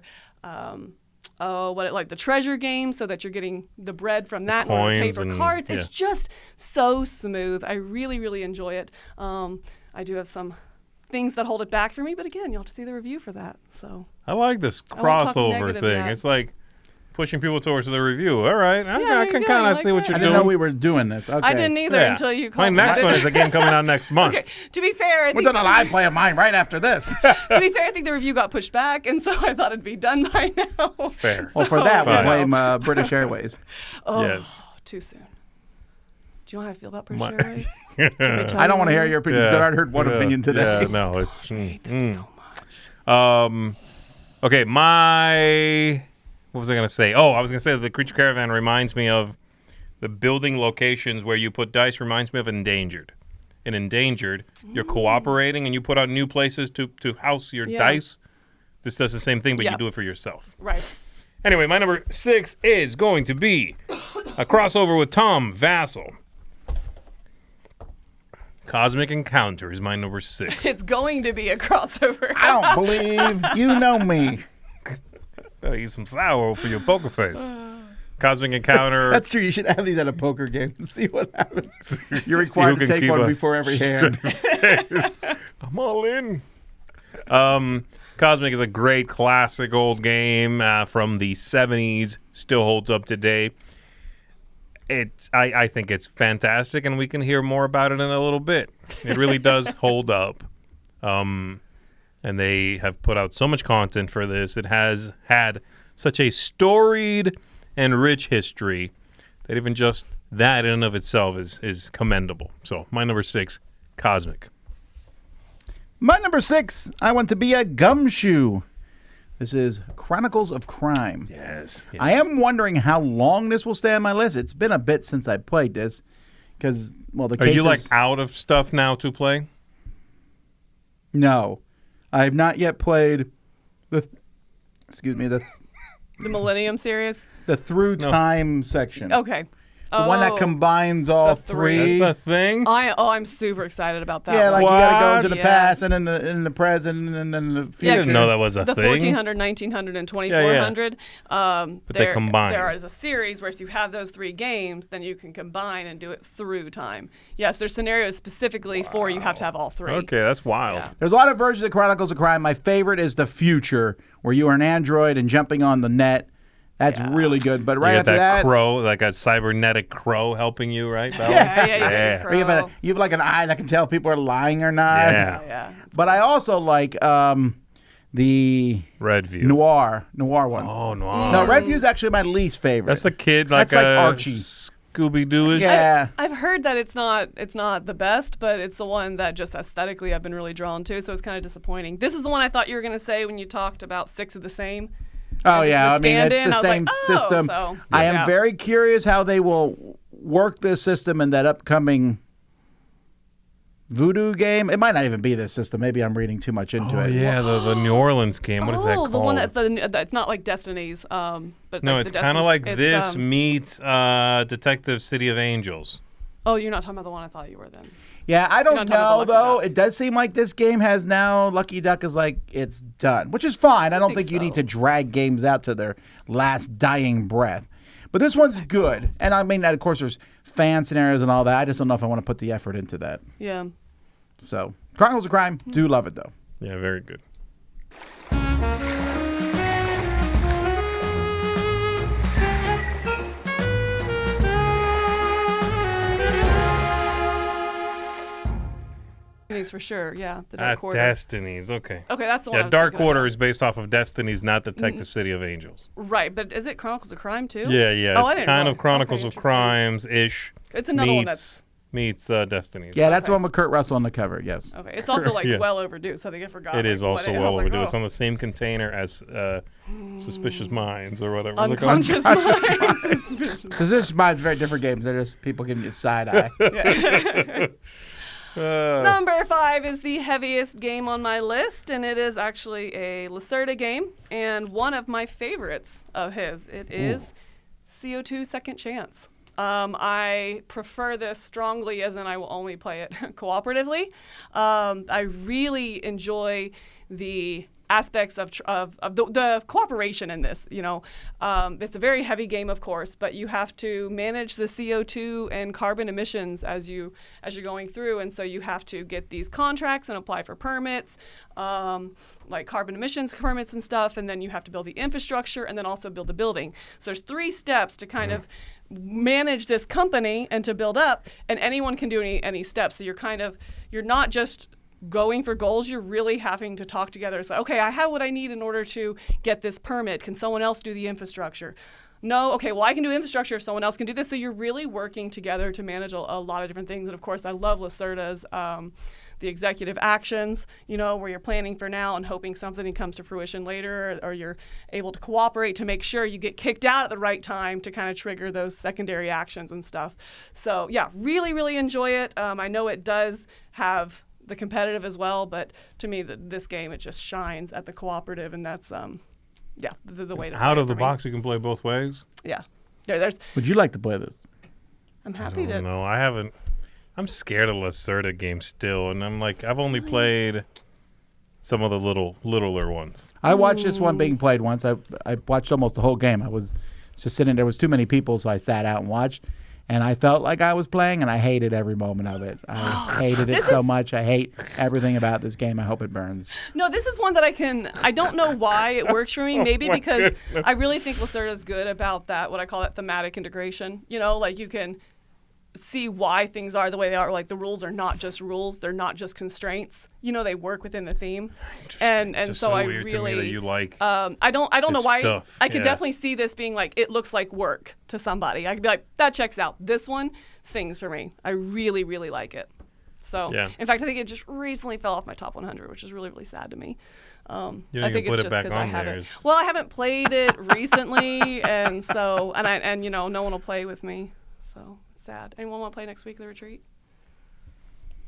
like the treasure game, so that you're getting the bread from that in order to pay for cards. It's just so smooth. I really, really enjoy it. I do have some things that hold it back for me, but again, you'll have to see the review for that. So I like this I won't talk crossover negative thing. yet. It's like pushing people towards the review. All right, I there can you kind go. of You see like what that? you're I doing. didn't know we were doing this. Okay. I didn't either until you My called next me. one is again coming out next month. Okay, to be fair, I We're think doing a live play of mine right after this. I think the review got pushed back, and so I thought it'd be done by now. Fair. Well, for that, we Fine. blame British Airways. Oh, Yes. too soon. Do you know how I feel about British My- Airways? Can I tell I don't you want to hear right your opinion because I already heard one opinion today. Yeah, no, it's now? I hate them so much. okay. What was I gonna say? Oh, I was gonna say that the Creature Caravan reminds me of the building locations where you put dice. Reminds me of Endangered. In Endangered, you're cooperating and you put out new places to house your dice. This does the same thing, but you do it for yourself. Right. Anyway, my number 6 is going to be a crossover with Tom Vasel. Cosmic Encounter is my number 6. It's going to be a crossover. I don't believe you know me. Gotta eat some sour for your poker face. Cosmic Encounter. That's true. You should have these at a poker game and see what happens. You're required to can take keep one a before every hand. I'm all in. Cosmic is a great classic old game from the 70s. Still holds up today. I think it's fantastic, and we can hear more about it in a little bit. It really does hold up. And they have put out so much content for this. It has had such a storied and rich history that even just that in and of itself is commendable. So my number 6, Cosmic. My number 6, I want to be a gumshoe. This is Chronicles of Crime. Yes. I am wondering how long this will stay on my list. It's been a bit since I played this. Because, well, the Are cases... you like out of stuff now to play? No. I have not yet played the Millennium series? the through time section. Okay. The one that combines all the three. three. That's a thing? I'm super excited about that Yeah, one. like you got to go What? into the Yeah. past and in the present and then the I future. didn't know that was a the thing. 1400, 1900, and 2400. But they combine. There is a series where if you have those 3 games, then you can combine and do it through time. Yes, there's scenarios specifically for you have to have all 3. Okay, that's wild. Yeah. There's a lot of versions of Chronicles of Crime. My favorite is the future, where you are an android and jumping on the net. That's really good. But right You after got that that, crow, like a cybernetic crow helping you, right, Bella? Yeah. or you have like an eye that can tell if people are lying or not. Yeah. But I also like the Red View. noir one. Oh, noir. No, Red View is actually my least favorite. That's a kid like That's like a Archie. Scooby-Doo-ish. Yeah. I've heard that it's not the best, but it's the one that just aesthetically I've been really drawn to, so it's kind of disappointing. This is the one I thought you were going to say when you talked about 6 of the same. Oh, It's yeah. the I mean, it's stand-in. the I was same like, system. so, I am yeah. very curious how they will work this system in that upcoming Voodoo game. It might not even be this system. Maybe I'm reading too much into Oh, it. yeah, the New Orleans game. What is that called? the one it's not like Destiny's, but it's No, like it's the kind of Destiny- like it's, this meets Detective City of Angels. Oh, you're not talking about the one I thought you were then. Yeah, I don't You're not talking about know, Lucky though. Duck. It does seem like this game has now, Lucky Duck is like, it's done, which is fine. I don't think think you need so. to drag games out to their last dying breath. But this one's good. And I mean, of course, there's fan scenarios and all that. I just don't know if I want to put the effort into that. Yeah. So, Chronicles of Crime, do love it, though. Yeah, very good. Destinies for sure. Yeah, the Dark That's Quarter. Destinies. Okay. Okay, that's the one. I Yeah, was Dark thinking Quarter about. is based off of Destinies, not Detective City of Angels. Right, but is it Chronicles of Crime too? Yeah. Oh, I It's didn't kind know. of Chronicles Okay, of interesting. Crimes ish. It's another one that's meets Destinies. Yeah, that's Okay. the one with Kurt Russell on the cover. Yes. okay. It's also like Yeah. well overdue, so I think I forgot. It is like, also what it- I well was like, overdue. It's oh. on the same container as Suspicious Minds or whatever. It's like, Unconscious Minds. So this mine's very different games. They're just people giving you side eye. Number 5 is the heaviest game on my list, and it is actually a Lacerda game, and one of my favorites of his. It is CO2 Second Chance. I prefer this strongly, as in I will only play it cooperatively. I really enjoy the aspects of the cooperation in this. It's a very heavy game, of course, but you have to manage the CO2 and carbon emissions as you're going through, and so you have to get these contracts and apply for permits, like carbon emissions permits and stuff, and then you have to build the infrastructure and then also build the building. So there's 3 steps to kind of manage this company and to build up, and anyone can do any steps. So you're not just going for goals, you're really having to talk together. It's like, okay, I have what I need in order to get this permit. Can someone else do the infrastructure? No, okay, well, I can do infrastructure if someone else can do this. So you're really working together to manage a lot of different things. And of course, I love Lacerda's the executive actions, where you're planning for now and hoping something comes to fruition later, or you're able to cooperate to make sure you get kicked out at the right time to kind of trigger those secondary actions and stuff. So yeah, really, really enjoy it. I know it does have the competitive as well, but to me, this game, it just shines at the cooperative, and that's the way to play Out it of the for me. box, you can play both ways. Yeah, there's. Would you like to play this? I'm happy to. No, I haven't. I'm scared of Lacerda games still, and I'm like, I've only played some of the littler ones. I watched this one being played once. I watched almost the whole game. I was just sitting there. Was too many people, so I sat out and watched. And I felt like I was playing, and I hated every moment of it. I hated it so much. I hate everything about this game. I hope it burns. No, this is one that I don't know why it works for me. Maybe my because goodness. I really think Lacerda's good about that, what I call that thematic integration. Like you can see why things are the way they are. Like the rules are not just rules. They're not just constraints. They work within the theme. And It's just so I weird to me that really you like I don't know this why. stuff. I could Yeah. definitely see this being like, it looks like work to somebody. I could be like, that checks out. This one sings for me. I really, really like it. So, Yeah. in fact, I think it just recently fell off my top 100, which is really, really sad to me. You I don't think even put it's it just back because I on there. haven't. It's- Well, I haven't played it recently, and so no one will play with me. So it's sad. Anyone want to play next week at the retreat?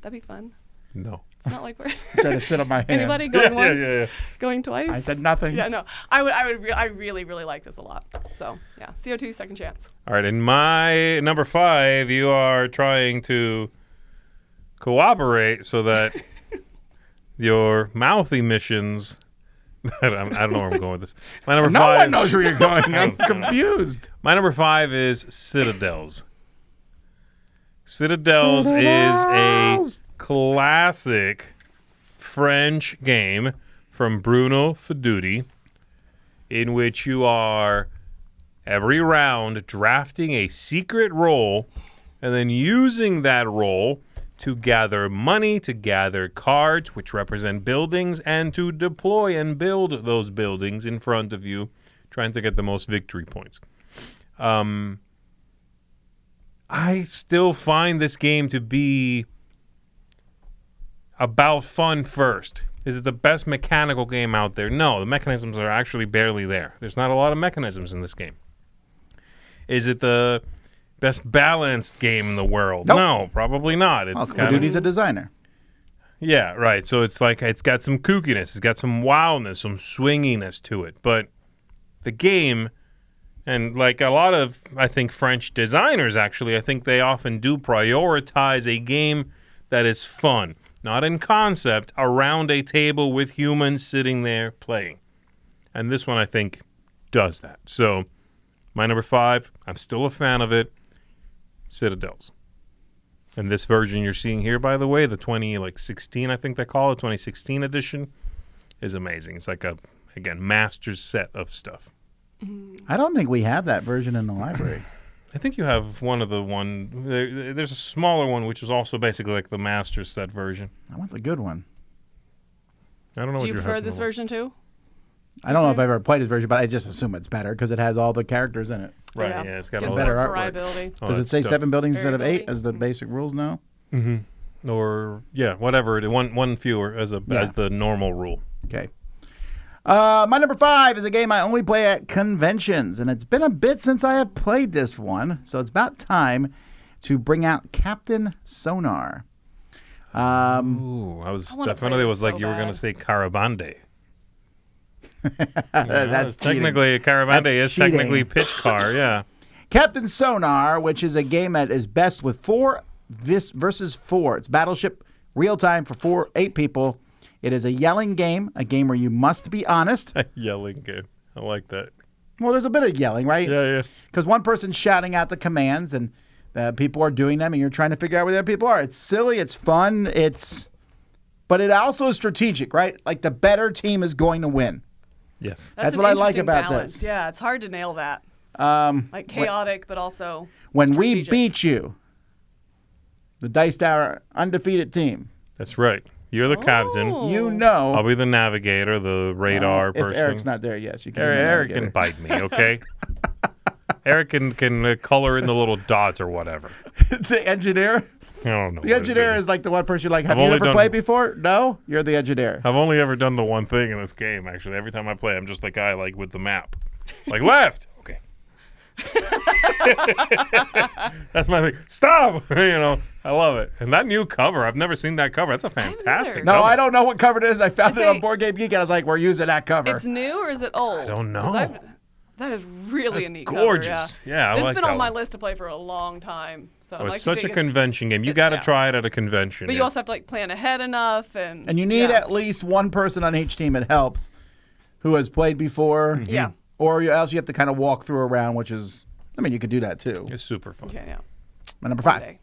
That'd be fun. No. It's not like we're Trying to sit on my hands. anybody going once, Yeah. going twice. I said nothing. Yeah, no. I really, really like this a lot. So yeah, CO2 Second Chance. All right, in my number 5, you are trying to cooperate so that your mouthy missions. I don't know where I'm going with this. My number No 5. one knows where you're going. I'm confused. My number 5 is Citadels. Citadels is a Citadels. classic French game from Bruno Feduti, in which you are every round drafting a secret role and then using that role to gather money, to gather cards, which represent buildings, and to deploy and build those buildings in front of you, trying to get the most victory points. I still find this game to be about fun first. Is it the best mechanical game out there? No, the mechanisms are actually barely there. There's not a lot of mechanisms in this game. Is it the best balanced game in the world? Nope. No, probably not. It's Well, kinda- Fedudi's a designer. yeah, right. So it's like it's got some kookiness, it's got some wildness, some swinginess to it. But the game, and like a lot of, I think, French designers actually, I think they often do prioritize a game that is fun, not in concept, around a table with humans sitting there playing. And this one, I think, does that. So my number 5, I'm still a fan of it, Citadels. And this version you're seeing here, by the way, the 2016, I think they call it, 2016 edition, is amazing. It's like a, again, master's set of stuff. I don't think we have that version in the library. I think you have one of the there's a smaller one, which is also basically like the master set version. I want the good one. I don't know Do what you you prefer have. this version too? I don't know if I've ever played this version, but I just assume it's better because it has all the characters in it. Right, yeah, it's got Gives all better more artwork. variability. Does it say 7 buildings instead of 8 Variability. as the basic rules now? Mm-hmm. Or, yeah, whatever. One fewer as the normal rule. Okay. My number 5 is a game I only play at conventions, and it's been a bit since I have played this one, so it's about time to bring out Captain Sonar. Ooh, I wanna definitely play was this like so you were going to bad. say Caravande. That's cheating. technically Caravande That's is technically cheating. pitch car, yeah. Captain Sonar, which is a game that is best with 4 versus 4. It's Battleship real time for 8 people. It is a yelling game, a game where you must be honest. Yelling game. I like that. Well, there's a bit of yelling, right? Yeah. Because one person's shouting out the commands and people are doing them and you're trying to figure out where the other people are. It's silly. It's fun. But it also is strategic, right? Like the better team is going to win. Yes. That's an what I like interesting about balance. this. Yeah, it's hard to nail that. Like chaotic, but also When we strategic. beat you, the Dice Tower undefeated team, That's right. You're the captain. Oh. you know. I'll be the navigator, the radar if person. Eric's not there, yes, you can. be the Eric navigator. can bite me, okay? Eric can color in the little dots or whatever. The engineer. I don't know. The what it engineer is like the one person you're like, have I've you only ever done- played before? No? You're the engineer. I've only ever done the one thing in this game, actually. Every time I play, I'm just the guy like with the map. Like left. Okay. That's my thing. Stop! I love it. And that new cover, I've never seen that cover. That's a fantastic either. No, cover. I don't know what cover it is. I found I it on say- Board Game Geek and I was like, we're using that cover. It's new or is it old? I don't know. That is really That's a neat gorgeous. cover. Yeah, I This like has been that on my one. list to play for a long time. So It was like such a it's- convention game. You it's- got to yeah. try it at a convention. But you also have to like plan ahead enough and you need yeah. at least one person on each team, it helps, who has played before. Yeah. Or else you have to kind of walk through a round, which is, I mean, you could do that too. It's super fun. Okay, yeah. My number One 5. day.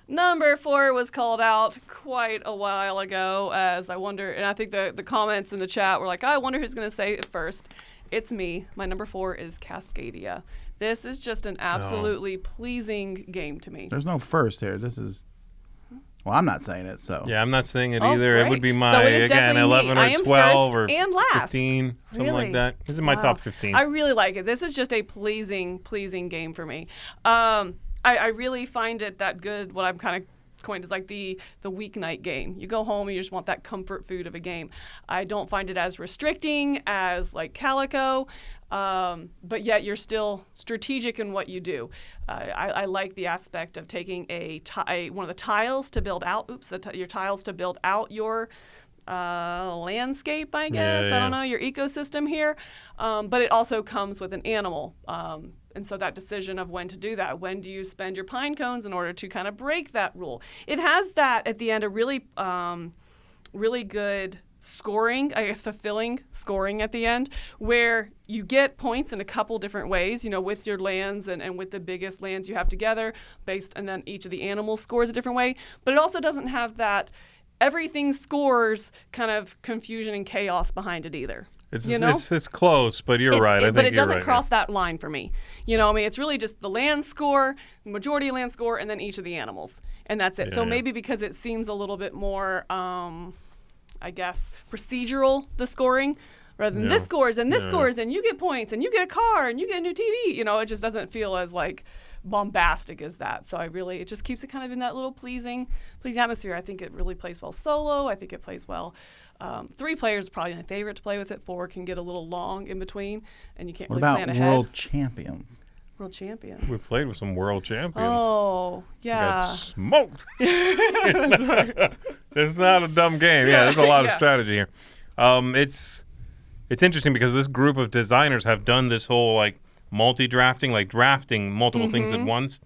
Number 4 was called out quite a while ago as I wonder, and I think the comments in the chat were like, I wonder who's going to say it first. It's me. My number 4 is Cascadia. This is just an absolutely pleasing game to me. There's no first here. This is, well, I'm not saying it, so. Yeah, I'm not saying it Oh, either. It great. would be So my, it is again, definitely me. 11 I or am 12 first or and last. 15, something Really? like that. This is my Wow. top 15. I really like it. This is just a pleasing game for me. I really find it that good. What I'm kind of coined as like the weeknight game. You go home and you just want that comfort food of a game. I don't find it as restricting as like Calico, but yet you're still strategic in what you do. I like the aspect of taking one of the tiles to build out. Your tiles to build out your landscape, I guess. Yeah. I don't know, your ecosystem here. But it also comes with an animal. And so that decision of when to do that, when do you spend your pine cones in order to kind of break that rule? It has that at the end, a really, really good scoring, I guess fulfilling scoring at the end, where you get points in a couple different ways, with your lands and with the biggest lands you have together and then each of the animals scores a different way. But it also doesn't have that everything scores kind of confusion and chaos behind it either. It's close, but you're right. I think But it you're doesn't right. cross that line for me. It's really just the land score, the majority of land score, and then each of the animals. And that's it. Yeah, So yeah. maybe because it seems a little bit more, I guess, procedural, the scoring, rather than Yeah. this scores and this Yeah. scores and you get points and you get a car and you get a new TV. It just doesn't feel as like bombastic as that. So it just keeps it kind of in that little pleasing atmosphere. I think it really plays well solo. I think it plays well. 3 players is probably my favorite to play with it. 4 can get a little long in between, and you can't What really about plan ahead. world champions? World champions. We played with some world champions. Oh, We yeah. got smoked. It's not a dumb game. Yeah, there's a lot of Yeah. strategy here. It's interesting because this group of designers have done this whole like multi-drafting, like drafting multiple things at once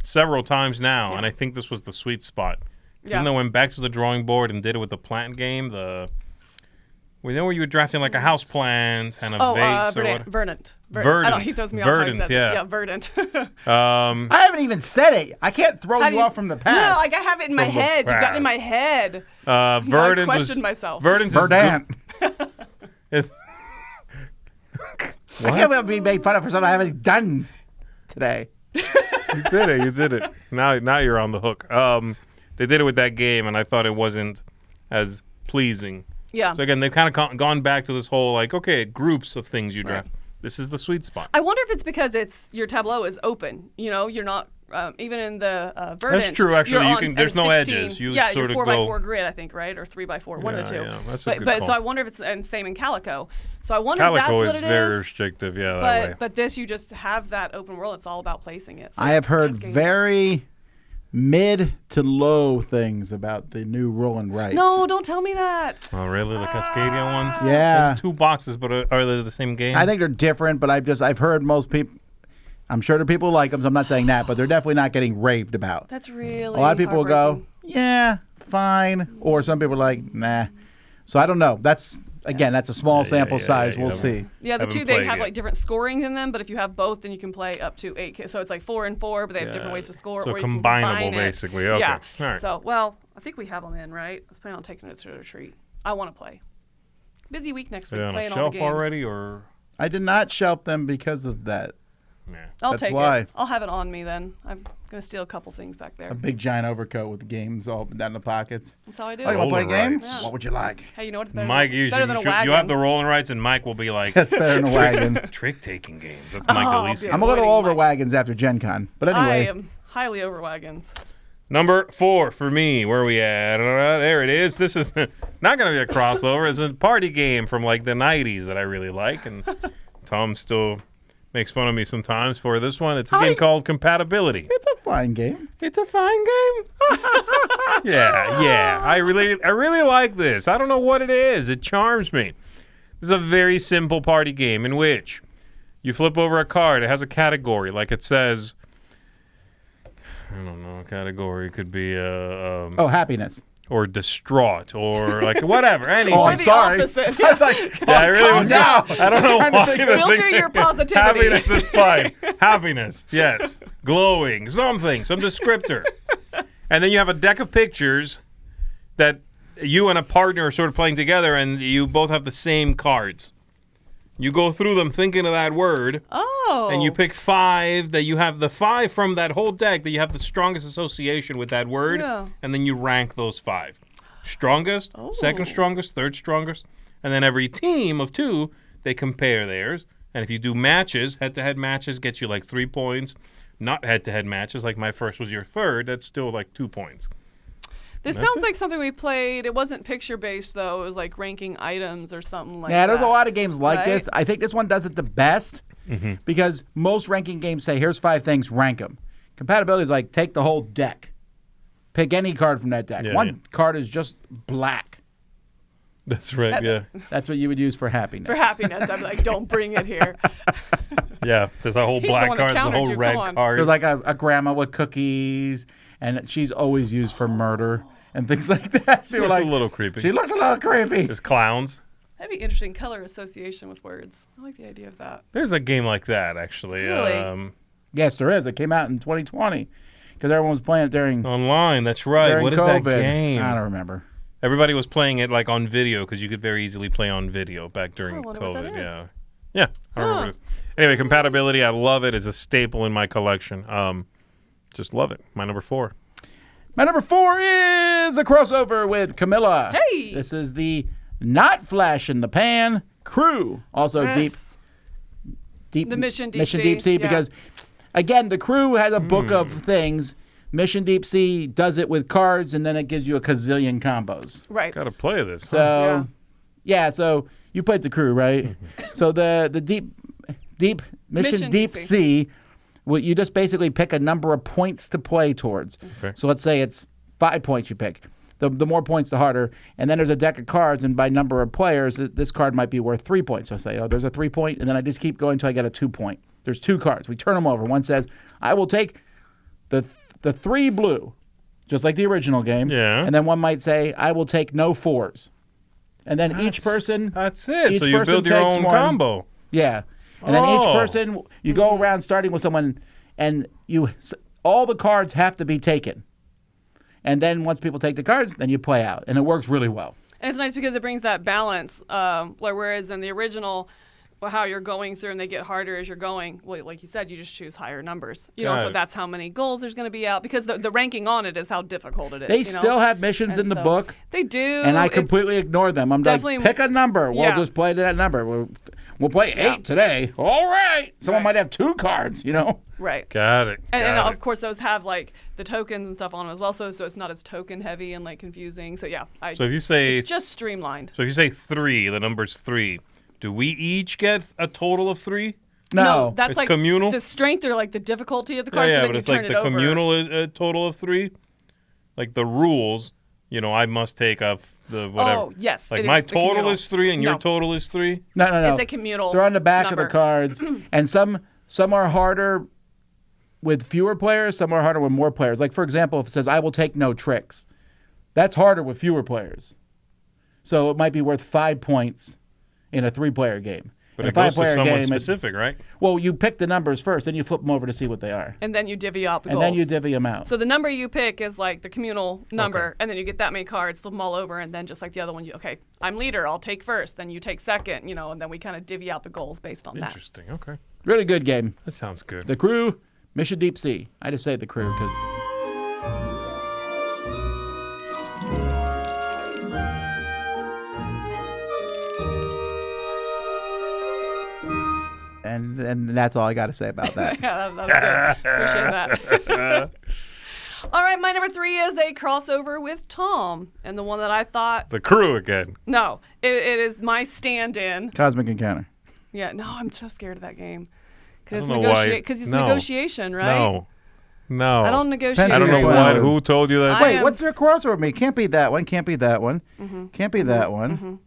several times now, and I think this was the sweet spot. Yeah. Then they went back to the drawing board and did it with the plant game, the We know where you were drafting like a house plant and a Oh, vase or what? Verdant. Verdant. I don't. He throws me off. How he Verdant, says it. yeah. Yeah, verdant. I haven't even said it. I can't throw How do you off from the past. No, like I have it in my From the head. You got it in my past. head. Verdant I questioned myself. Verdant. Verdant. Is I can't believe I'm being made fun of for something I haven't done today. You did it. Now you're on the hook. They did it with that game, and I thought it wasn't as pleasing. Yeah. So again, they've kind of gone back to this whole like, okay, groups of things you draft. This is the sweet spot. I wonder if it's because your tableau is open. You know, you're not even in the Verdant. That's true, actually. you're You on can. There's a no 16. edges. You yeah, sort you're of 4x4 go. grid, I think, right, or 3x4, one of the two. Yeah, that's a good but call. so I wonder if it's and same in Calico. So I wonder if that's Calico what is it very is. restrictive. Yeah, that way. But this, you just have that open world. It's all about placing it. So I have heard asking- very mid to low things about the new roll and rights. No, don't tell me that. Oh, really? The Cascadia ones? Yeah. There's 2 boxes, but are they the same game? I think they're different, but I've heard most people. I'm sure there are people who like them, so I'm not saying that, but they're definitely not getting raved about. That's really A lot of people will go, heartbreaking. yeah, fine, or some people are like, nah. So I don't know. That's a small sample size. We'll see. Yeah, the Haven't two they played have yet. like different scorings in them, but if you have both, then you can play up to 8. So it's like 4 and 4, but they have different ways to score. So or you can combinable, combine it. basically. Okay. Yeah. All right. So well, I think we have them in, right? I was planning on taking it to a retreat. I want to play. Busy week next Are week, they on a playing all shelf the games. already, or? I did not shelf them because of that. Nah. I'll That's take why. it. I'll have it on me then. I'm gonna steal a couple things back there. A big giant overcoat with the games all up and down the pockets. That's how I do Oh, you it. want to play a Roller game? rights. Yeah. What would you like? Hey, you know what? It's better Mike, than, you better than a you wagon. have the rolling rights, and Mike will be like, That's better than a wagon. trick-taking games. That's Oh, Mike I'll DeLisi. be I'm a little avoiding over Mike. wagons after Gen Con. But I anyway, am highly over wagons. Number 4 for me. Where are we at? There it is. This is not going to be a crossover. It's a party game from like the 90s that I really like. And Tom still makes fun of me sometimes for this one. It's a game called Compatibility. it's a fine game. It's a fine game. Yeah. I really like this. I don't know what it is. It charms me. This is a very simple party game in which you flip over a card. It has a category. Like it says, I don't know, a category could be Oh, happiness. or distraught or like whatever. Anything. Oh, Or I'm the sorry. opposite. I was like, Yeah, I really calm was down. I don't know trying to why. think the of- Filter thing- your positivity. Happiness is fine. Happiness, yes. Glowing, something, some descriptor. And then you have a deck of pictures that you and a partner are sort of playing together, and you both have the same cards. You go through them thinking of that word, Oh. and you pick 5 that you have the 5 from that whole deck that you have the strongest association with that word, Yeah. and then you rank those 5. Strongest, second strongest, third strongest, and then every team of 2, they compare theirs. And if you do matches, head-to-head matches gets you like 3 points. Not head-to-head matches, like my first was your third, that's still like 2 points. This That's sounds it. like something we played. It wasn't picture-based, though. It was like ranking items or something like that. yeah, there's a lot of games like Right? this. I think this one does it the best because most ranking games say, here's 5 things, rank them. Compatibility is like, take the whole deck. Pick any card from that deck. Yeah, One yeah. card is just black. That's right, That's- That's what you would use for happiness. For happiness, I'm like, don't bring it here. yeah. There's a whole He's the black one that card, there's a countered whole you, red come on. card. There's like a grandma with cookies, and she's always used for murder and things like that. People Looks like, a little creepy. she looks a little creepy. There's clowns. That'd be interesting color association with words. I like the idea of that. There's a game like that, actually. Really? Yes, there is. It came out in 2020 because everyone was playing it during Online, that's right. during What is COVID. that game? I don't remember. Everybody was playing it like on video because you could very easily play on video back during I wonder what that COVID. is. Yeah. Yeah. I don't remember what it is. Anyway, Compatibility, I love it. It's a staple in my collection. Just love it. My number 4. My number 4 is a crossover with Camilla. Hey! This is the not flash in the pan crew. Also Yes. deep The Mission Deep Mission Sea, Deep Sea yeah. because again the crew has a book of things. Mission Deep Sea does it with cards and then it gives you a gazillion combos. Right. Got to play this. So so you played the crew, right? So the deep Mission Deep Sea, well, you just basically pick a number of points to play towards. Okay. So let's say it's 5 points you pick. The more points, the harder. And then there's a deck of cards, and by number of players, this card might be worth 3 points. So say, there's a 3 point, and then I just keep going until I get a 2 point. There's 2 cards. We turn them over. One says, I will take the 3 blue, just like the original game. Yeah. And then one might say, I will take no 4s. And then each person... That's it. Each So you person build your takes own one. combo. Yeah. And then each Oh. person, you go around starting with someone, and all the cards have to be taken. And then once people take the cards, then you play out. And it works really well. And it's nice because it brings that balance. Whereas in the original, how you're going through and they get harder as you're going, well, like you said, you just choose higher numbers. So that's how many goals there's going to be out, because the ranking on it is how difficult it is. They still have missions in the book. They do. And I completely ignore them. I'm like, pick a number. We'll Yeah. just play to that number. We'll play 8 today. All right. Someone might have 2 cards, Right. Got it. And of course, those have like the tokens and stuff on them as well, so it's not as token heavy and like confusing. So yeah, So if you say it's just streamlined. So if you say 3, the number's 3. Do we each get a total of 3? No. That's It's like communal? the strength or like the difficulty of the cards. Yeah, so then but you it's like turn the it over. communal is a total of 3. Like the rules, I must take the whatever. Oh yes. Like it my is the total communal. is 3 and your No. total is 3. No. It's a communal. They're on the back number. of the cards. And some are harder with fewer players. Some are harder with more players. Like, for example, if it says, I will take no tricks. That's harder with fewer players. So it might be worth 5 points in a 3-player game. But in it a goes to 5-player someone game, specific, right? well, you pick the numbers first, then you flip them over to see what they are. And then you divvy out the And goals. then you divvy them out. So the number you pick is like the communal number, Okay. and then you get that many cards, flip them all over, and then just like the other one, I'm leader, I'll take first, then you take second, and then we kind of divvy out the goals based on that. Interesting. Okay. Really good game. That sounds good. The Crew, Mission Deep Sea. I just say the Crew because... And that's all I got to say about that. Yeah, that was good. Appreciate that. All right, my number 3 is a crossover with Tom, and the one that I thought, The Crew again. no, it is my stand-in. Cosmic Encounter. Yeah, no, I'm so scared of that game I because don't know why. it's No. negotiation, right? No. I don't negotiate. I don't know Very what. well. Who told you that? I Wait, am- what's their crossover with me? Can't be that one. Can't be that one. Can't be that one.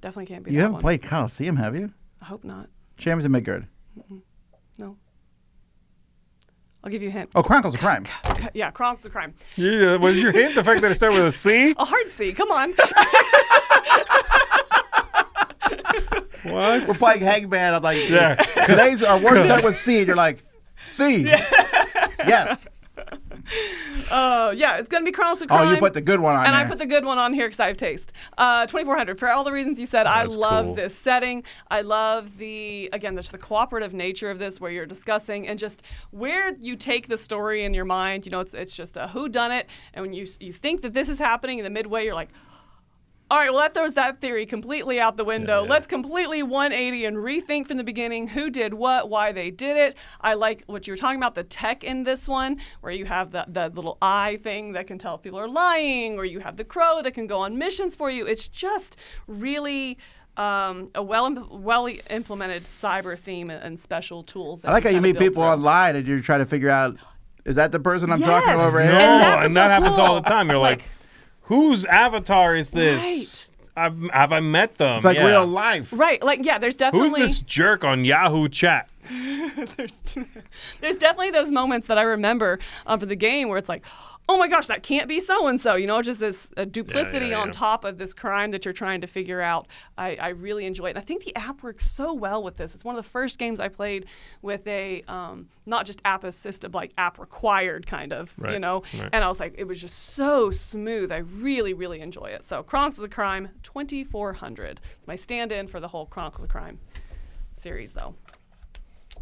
Definitely can't be You that haven't one. played Coliseum, have you? I hope not. Champions of Midgard. No. I'll give you a hint. Oh, Chronicles of Crime. Yeah, Chronicles of Crime. Yeah, was your hint the fact that it started with a C? A hard C. Come on. What? We're playing Hangman. I'm like, Yeah. today's our word start with C, and you're like, C. Yes. Yeah, it's gonna be Chronicles of Crime. Oh, you put the good one on And there. I put the good one on here because I have taste. 2400. For all the reasons you said, I That's love cool. this setting. I love just the cooperative nature of this, where you're discussing and just where you take the story in your mind. It's just a whodunit, and when you think that this is happening in the midway, you're like, all right, well, that throws that theory completely out the window. Yeah. Let's completely 180 and rethink from the beginning who did what, why they did it. I like what you were talking about, the tech in this one, where you have the little eye thing that can tell if people are lying, or you have the crow that can go on missions for you. It's just really a well implemented cyber theme and special tools. That I like how you kinda meet build people through. online and you're trying to figure out, is that the person I'm talking to Yes. over No, here? And that's and what's that so happens all the cool. time. You're like, whose avatar is this? Right. Have I met them? It's like Yeah. real life. Right, there's Who's definitely this jerk on Yahoo Chat? there's definitely those moments that I remember for the game where it's like, oh my gosh, that can't be so and so. Just this duplicity yeah. on top of this crime that you're trying to figure out. I really enjoy it. And I think the app works so well with this. It's one of the first games I played with a not just app assisted, like app required kind of, Right, right. And I was like, it was just so smooth. I really, really enjoy it. So Chronicles of Crime 2400. My stand-in for the whole Chronicles of Crime series, though.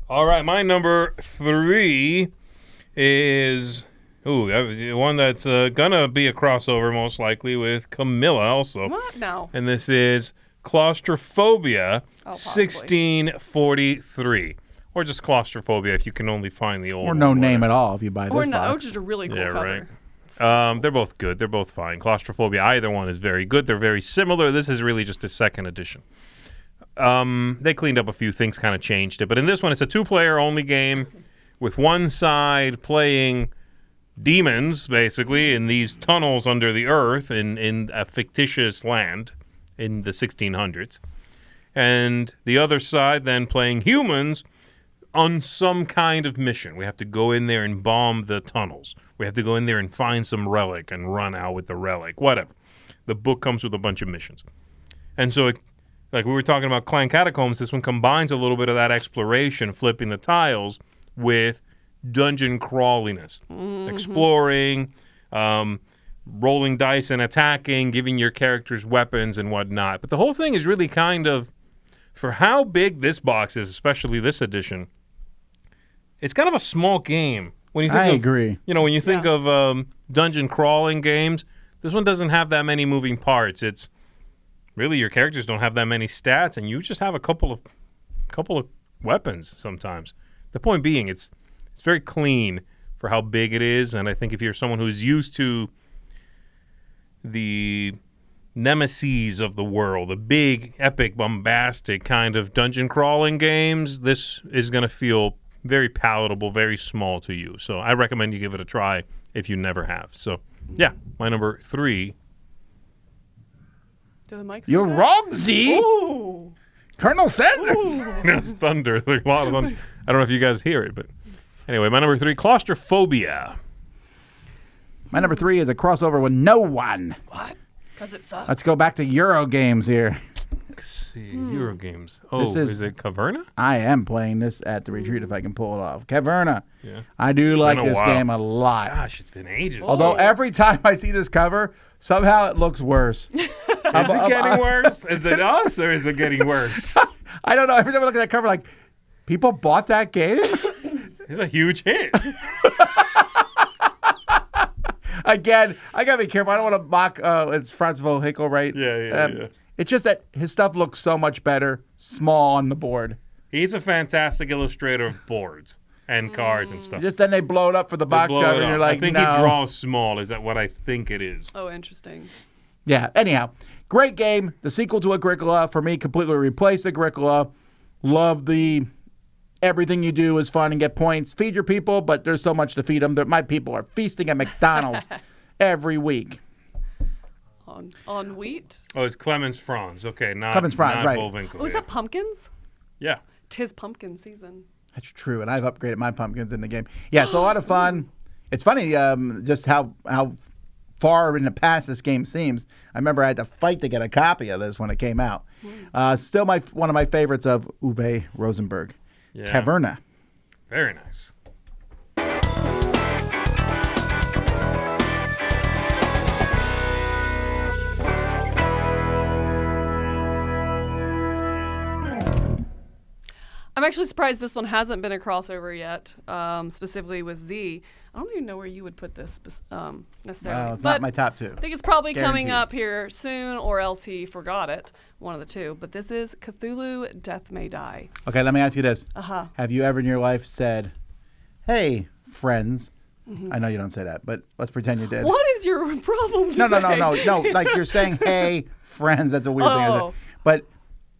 All right, my number 3 is one that's gonna be a crossover most likely with Camilla also. What? No. And this is Claustrophobia possibly. 1643. Or just Claustrophobia if you can only find the old Or no one, name whatever. at all if you buy this Or no, box. just a really cool Yeah, cover. right. They're both good. They're both fine. Claustrophobia, either one is very good. They're very similar. This is really just a second edition. They cleaned up a few things, kind of changed it. But in this one, it's a 2-player only game with one side playing demons, basically, in these tunnels under the earth in a fictitious land in the 1600s. And the other side then playing humans on some kind of mission. We have to go in there and bomb the tunnels. We have to go in there and find some relic and run out with the relic, whatever. The book comes with a bunch of missions. And so, like we were talking about Clank Catacombs, this one combines a little bit of that exploration, flipping the tiles, with dungeon crawliness. Exploring, rolling dice and attacking, giving your characters weapons and whatnot. But the whole thing is really kind of, for how big this box is, especially this edition, it's kind of a small game. When you think I agree. You know, when you think of dungeon crawling games, this one doesn't have that many moving parts. It's really, your characters don't have that many stats, and you just have a couple of weapons sometimes. The point being, it's very clean for how big it is, and I think if you're someone who's used to the nemesis of the world, the big, epic, bombastic kind of dungeon crawling games, this is going to feel very palatable, very small to you. So I recommend you give it a try if you never have. So, yeah, my number 3. Do the mics? You're wrong, Z. Ooh. Colonel Sanders. That's thunder. There's a lot of thunder. I don't know if you guys hear it, but anyway, my number 3, claustrophobia. My number 3 is a crossover with no one. What? Because it sucks. Let's go back to Euro games here. Let's see, Euro games. Oh, This is- is it Caverna? I am playing this at the retreat if I can pull it off. Caverna. Yeah. I do like been a this while. game a lot. Gosh, it's been ages. Although every time I see this cover, somehow it looks worse. Is it getting worse? Is it us or is it getting worse? I don't know. Every time I look at that cover, like, people bought that game? It's a huge hit. Again, I got to be careful. I don't want to mock, it's Franz Vohickel, right? Yeah. It's just that his stuff looks so much better small on the board. He's a fantastic illustrator of boards and cards and stuff. Just then they blow it up for the box Blow cover, it and you're up. like, I think no. he draws small. Is that what I think it is? Oh, interesting. Yeah, anyhow, great game. The sequel to Agricola, for me, completely replaced Agricola. Love the everything you do is fun and get points. Feed your people, but there's so much to feed them that my people are feasting at McDonald's every week. On wheat? Oh, it's Clemens Franz. Okay, not Clemens Franz, not right. Bullwinkle, Oh, is yeah. that pumpkins? Yeah. 'Tis pumpkin season. That's true, and I've upgraded my pumpkins in the game. Yeah, so a lot of fun. It's funny just how far in the past this game seems. I remember I had to fight to get a copy of this when it came out. Still one of my favorites of Uwe Rosenberg. Yeah. Caverna. Very nice. I'm actually surprised this one hasn't been a crossover yet, specifically with Z. I don't even know where you would put this necessarily. Well, it's but not my top 2. I think it's probably coming Guaranteed. up here soon, or else he forgot it. One of the two. But this is Cthulhu Death May Die. Okay, let me ask you this. Uh-huh. Have you ever in your life said, hey, friends, I know you don't say that, but let's pretend you did. What is your problem today? No. Like you're saying, hey, friends, that's a weird thing to Oh. say. But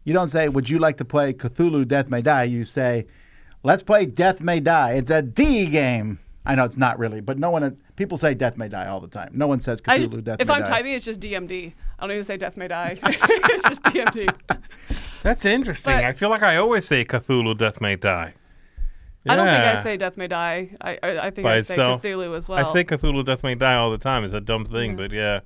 you don't say, would you like to play Cthulhu Death May Die? You say, let's play Death May Die. It's a D game. I know it's not really, but people say Death May Die all the time. No one says Cthulhu Death if May I'm Die. typing, it's just DMD. I don't even say Death May Die. It's just DMD. That's interesting. But- I feel like I always say Cthulhu Death May Die. I don't think Yeah. I say Death May Die. I think By I say itself. Cthulhu as well. I say Cthulhu Death May Die all the time. It's a dumb thing, but yeah.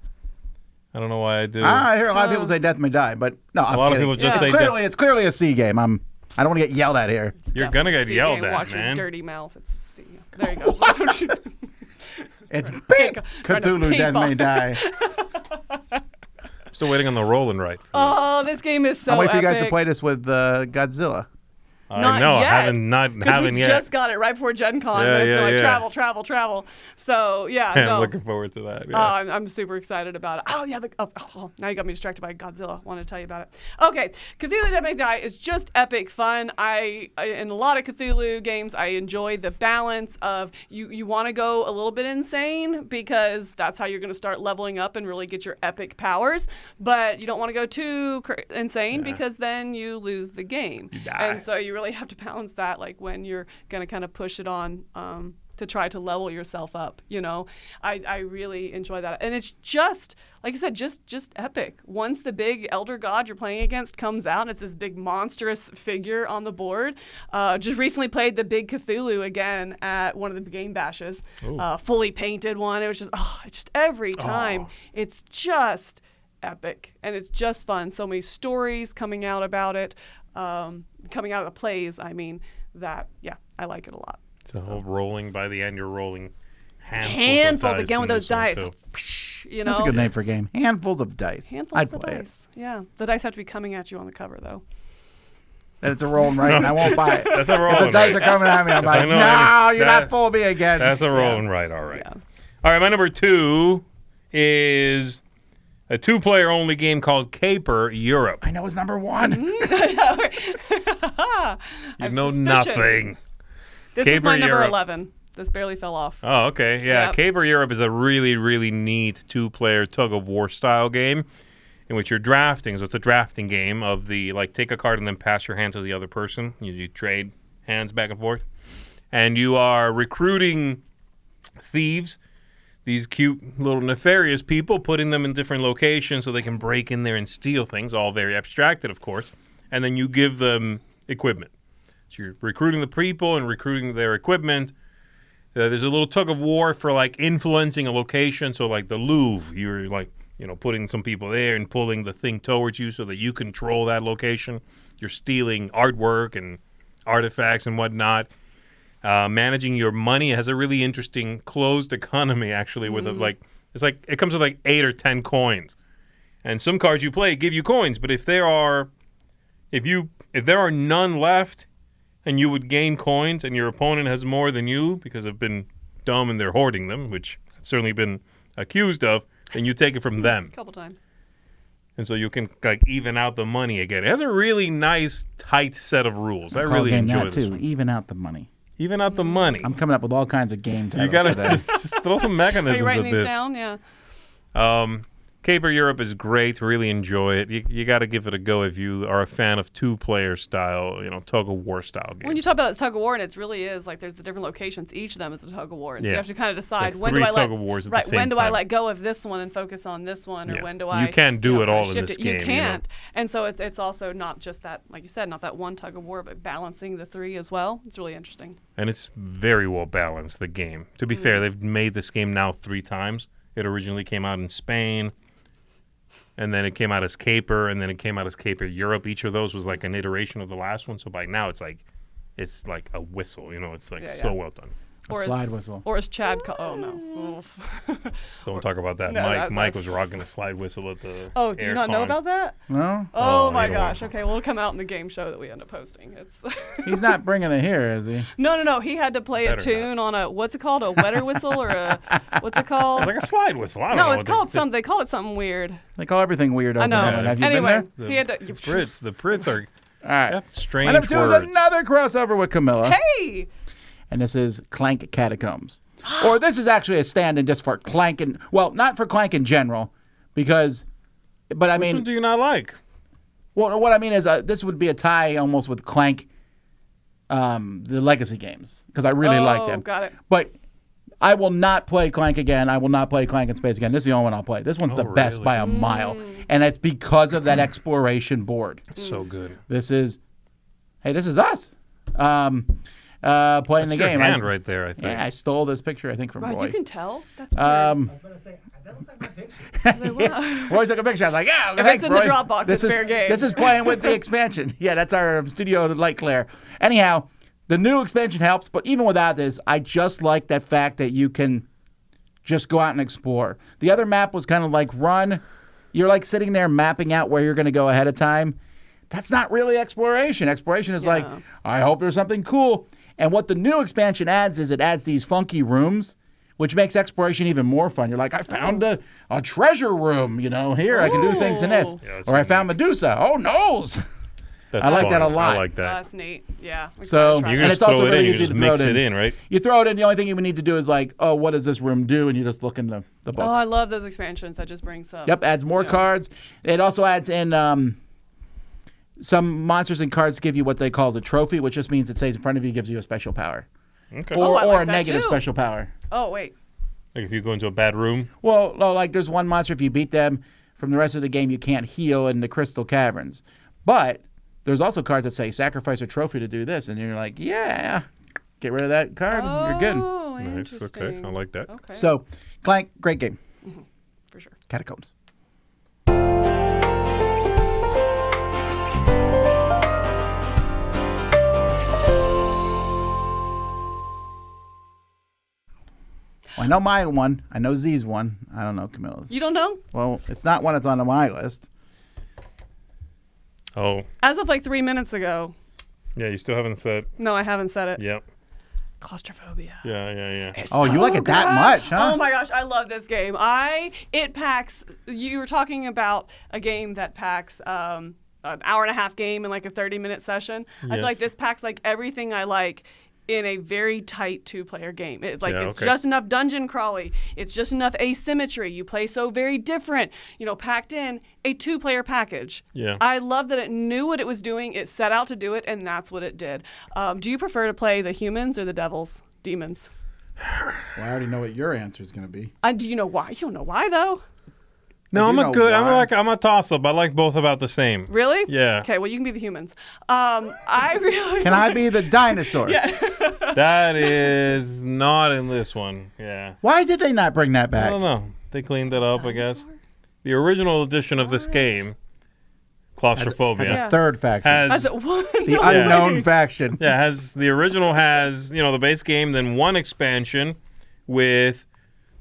I don't know why I do. I hear a lot of people say Death May Die, but no, I'm lot of kidding. people just say It's clearly a C game. I don't want to get yelled at here. You're going to get See yelled game, at, watch man. your dirty mouth. It's a C. There you go. Don't you- It's big Trying to Cthulhu Death paintball. May Die. I'm still waiting on the roll and write for this. Oh, this game is so I'm waiting for you guys to epic. play this with Godzilla. I Not know. yet. I haven't 'Cause we yet. just got it right before Gen Con. Yeah, but it's been like yeah. travel. So, yeah, I'm no. looking forward to that. Yeah. I'm super excited about it. Oh, yeah. Now you got me distracted by Godzilla. Want to tell you about it. Okay. Cthulhu Death May Die is just epic fun. I in a lot of Cthulhu games, I enjoy the balance of you want to go a little bit insane because that's how you're going to start leveling up and really get your epic powers. But you don't want to go too insane because then you lose the game. You die. And so you really have to balance that, like when you're going to kind of push it on to try to level yourself up, you know. I really enjoy that. And it's just, like I said, just epic. Once the big elder god you're playing against comes out, and it's this big monstrous figure on the board. Just recently played the big Cthulhu again at one of the game bashes. Fully painted one. It was just every time. It's just epic, and it's just fun. So many stories coming out about it, coming out of the plays. I mean, I like it a lot. It's a whole rolling. By the end, you're rolling handfuls of again with those dice. You know, That's a good name for a game. Handfuls of dice. handfuls I'd of play dice. Yeah, the dice have to be coming at you on the cover though. And it's a rolling right, and I won't buy it. That's a If rolling the dice right. are coming at me, I'm like, I know no, any- you're that- not fooling me again. That's a rolling right. All right. Yeah. All right. My number 2 is a 2-player only game called Caper Europe. I know it's number 1. I You have know suspicion. nothing. This is Caper my number Europe. 11. This barely fell off. Oh, okay. Yeah. Yep. Caper Europe is a really, really neat 2-player tug of war style game in which you're drafting. So it's a drafting game of the, like, take a card and then pass your hand to the other person. You trade hands back and forth. And you are recruiting thieves, these cute little nefarious people, putting them in different locations so they can break in there and steal things, all very abstracted, of course. And then you give them equipment. So you're recruiting the people and recruiting their equipment. There's a little tug of war for, like, influencing a location. So, like, the Louvre, you're, like, putting some people there and pulling the thing towards you so that you control that location. You're stealing artwork and artifacts and whatnot. Managing your money. It has a really interesting closed economy, actually, with it comes with, like, 8 or 10 coins. And some cards you play give you coins, but if there are none left, and you would gain coins, and your opponent has more than you because they've been dumb and they're hoarding them, which I've certainly been accused of, then you take it from them. A couple times. And so you can, like, even out the money again. It has a really nice, tight set of rules. I Call really game enjoy that this too. one. Even out the money. Even out the money. I'm coming up with all kinds of game titles You got to today. just throw some Are mechanisms you writing at these this. down? Yeah. Caper Europe is great. Really enjoy it. You got to give it a go if you are a fan of 2-player style, tug of war style games. When you talk about tug of war, and it really is like there's the different locations. Each of them is a tug of war, and so Yeah. you have to kind of decide like when three do I tug of wars at the same when do I time. let go of this one and focus on this one, or Yeah. when do You I can't do it kinda all in shift this it? game, You you can't, and so it's also not just that, like you said, not that one tug of war, but balancing the 3 as well. It's really interesting. And it's very well balanced, the game. To be fair, they've made this game now 3 times. It originally came out in Spain, and then it came out as Caper, and then it came out as Caper Europe. Each of those was like an iteration of the last one. So by now it's like a whistle. It's like so well done. A Or slide as, whistle. Or as Chad oh no. Oof. Don't talk about that. No, that's Mike like- was rocking a slide whistle at the Oh, do you not know Aircon. about that? No? Oh, my you don't gosh. want- Okay, well, it'll come out in the game show that we end up posting. It's He's not bringing it here, is he? No. He had to play a Better tune on a, what's it called? A wetter whistle or a, what's it called? It's like a slide whistle. I don't know. No, it's what called something. They call it something weird. They call everything weird over I know. there. Have you Anyway, been he had to. The Brits are there? All right. have strange My number 2 words. is another crossover with Camilla. Hey! And this is Clank Catacombs. Or this is actually a stand-in just for Clank and, well, not for Clank in general, because, but I Which one mean, do you not like? well, what I mean is this would be a tie almost with Clank, the legacy games, because I really like them. Got it. But I will not play Clank again. I will not play Clank in Space again. This is the only one I'll play. This one's the best really? by a mile. And it's because of that exploration board. It's so good. This is us. Playing That's the your game. hand right there, I think. Yeah, I stole this picture, I think, from Right, Roy. you can tell. That's weird. Roy took a picture. I was like, yeah, If thanks, it's in the Roy. Dropbox, This it's is fair game. This is playing with the expansion. Yeah, that's our studio light glare. Anyhow, the new expansion helps, but even without this, I just like that fact that you can just go out and explore. The other map was kind of like run. You're like sitting there mapping out where you're going to go ahead of time. That's not really exploration. Exploration is like, I hope there's something cool. And what the new expansion adds is it adds these funky rooms, which makes exploration even more fun. You're like, I found a treasure room, here I can do things in this. Yeah, that's or I found Medusa. Oh, nose. That's I like fun. that a lot. I like that. That's neat. Yeah. I'm So- excited to try You that. can And just it's also throw it really in. You easy just to throw mix it it in. in, right? You throw it in. The only thing you would need to do is like, oh, what does this room do? And you just look in the book. Oh, I love those expansions. That just brings up. Yep, adds more cards. It also adds in some monsters and cards give you what they call a trophy, which just means it stays in front of you, gives you a special power. Okay. Oh, I Or like a that negative too. special power. Oh, wait. Like if you go into a bad room. Well, no, like there's one monster, if you beat them, from the rest of the game, you can't heal in the crystal caverns. But there's also cards that say sacrifice a trophy to do this. And you're like, yeah, get rid of that card. You're good. Oh, Nice. interesting. Okay. I like that. Okay. So, Clank, great game. For sure. Catacombs. Well, I know my one. I know Z's one. I don't know Camilla's. You don't know? Well, it's not one that's on my list. Oh. As of like 3 minutes ago. Yeah, you still haven't said. No, I haven't said it. Yep. Claustrophobia. Yeah. It's Oh, you so like it that good. much, huh? Oh my gosh, I love this game. It packs. You were talking about a game that packs an hour and a half game in like a 30-minute session. I feel like Yes. this packs like everything I like in a very tight 2-player game. It's okay. just enough dungeon crawly. It's just enough asymmetry. You play so very different. Packed in a 2-player package. Yeah. I love that it knew what it was doing. It set out to do it, and that's what it did. Do you prefer to play the humans or the demons? Well, I already know what your answer is going to be. Do you know why? You don't know why though. No, I I'm do a know good. why. I'm a toss-up. I like both about the same. Really? Yeah. Okay, well you can be the humans. I really. Can I be the dinosaur? Yeah. That is not in this one. Yeah. Why did they not bring that I back? don't know. They cleaned it up, I guess. The original edition of this game, Claustrophobia, Has a third faction. As it was. the unknown faction. the original has the base game, then one expansion with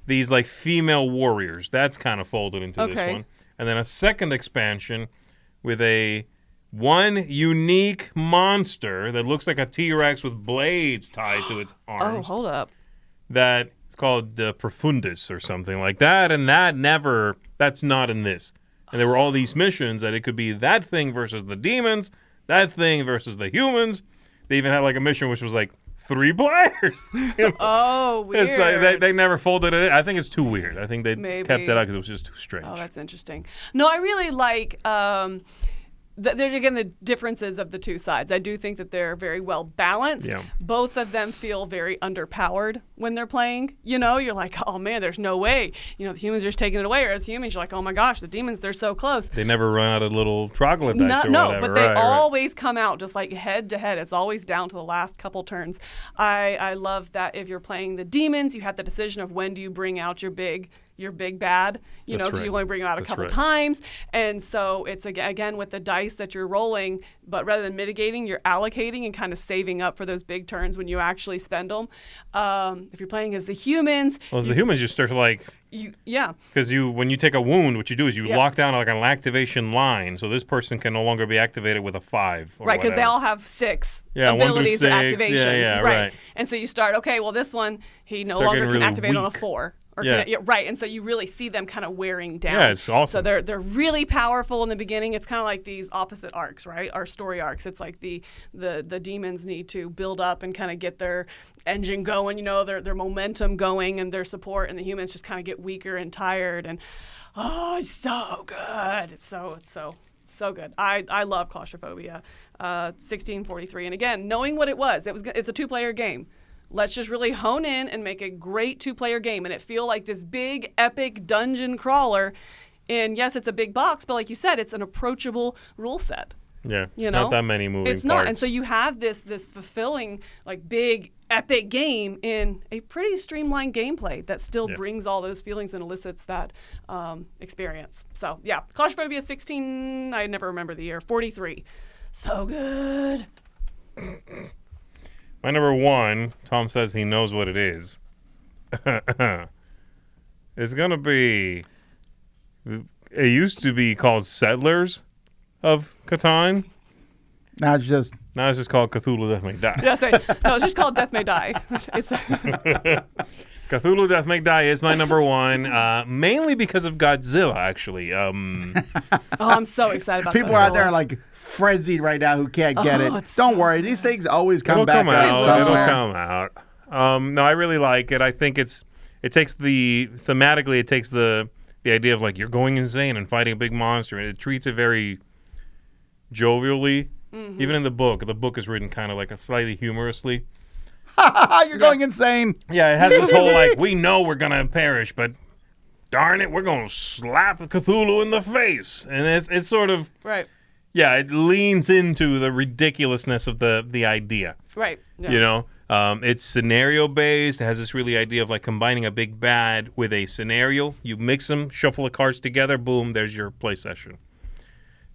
these like female warriors. That's kind of folded into this Okay. one, and then a second expansion with one unique monster that looks like a T-Rex with blades tied to its Oh, arms. hold up. That it's called Profundus or something like that, and that's not in this. And there were all these missions that it could be that thing versus the demons, that thing versus the humans. They even had like a mission which was like 3 players. Oh, weird. It's like they never folded it in. I think it's too weird. I think they Maybe. kept it out because it was just too strange. Oh, that's interesting. No, I really like. There's again the differences of the two sides. I do think that they're very well balanced. Yeah. Both of them feel very underpowered when they're playing. You're like, oh man, there's no way. The humans are just taking it away. Or as humans, you're like, oh my gosh, the demons, they're so close. They never run out of little troglodytes or No, whatever. but they right. always come out just like head to head. It's always down to the last couple turns. I love that if you're playing the demons, you have the decision of when do you bring out your big bad, That's because right. you only bring it out a That's couple right. times. And so it's again with the dice that you're rolling, but rather than mitigating, you're allocating and kind of saving up for those big turns when you actually spend them. If you're playing as the humans, Well, as the humans, you start to like. yeah. Because when you take a wound, what you do is you Yeah. lock down like an activation line, so this person can no longer be activated with a 5. Or Right, because they whatever. all have 6 Yeah, 1 through abilities or 6. activations. Yeah, right. And so you start, okay, well, this one, he no Start longer getting can really activate on a weak. 4. Or Yeah. right, and so you really see them kind of wearing down. Yeah, it's awesome. So they're really powerful in the beginning. It's kind of like these opposite arcs, right? Our story arcs. It's like the demons need to build up and kind of get their engine going, their momentum going and their support, and the humans just kind of get weaker and tired. And it's so good. It's so good. I love Claustrophobia. 1643, and again, knowing what it was, it's a 2-player game. Let's just really hone in and make a great 2-player game and it feel like this big, epic dungeon crawler. And yes, it's a big box, but like you said, it's an approachable rule set. Yeah, it's not that many moving It's parts. not. And so you have this fulfilling, like big, epic game in a pretty streamlined gameplay that still brings all those feelings and elicits that experience. So yeah, Claustrophobia 16, I never remember the year, 43. So good. My number 1, Tom says he knows what it is. It's going to be... It used to be called Settlers of Catan. Now it's just Now it's just called Cthulhu Death May Die. Yeah, no, it's just called Death May Die. It's Cthulhu Death May Die is my number 1, mainly because of Godzilla, actually. Oh, I'm so excited about people Godzilla. out there like frenzied right now who can't get it. it's Don't so worry, these things always come It'll back come out out. It'll somewhere. come out. No, I really like it. I think it takes thematically, it takes the idea of like you're going insane and fighting a big monster, and it treats it very jovially. Mm-hmm. Even in the book is written kind of like a slightly humorously. You're going insane. Yeah, it has this whole like, we know we're gonna perish, but darn it, we're gonna slap Cthulhu in the face, and it's sort of Right. yeah, it leans into the ridiculousness of the idea. Right. Yeah. It's scenario based. It has this really idea of like combining a big bad with a scenario. You mix them, shuffle the cards together, boom, there's your play session.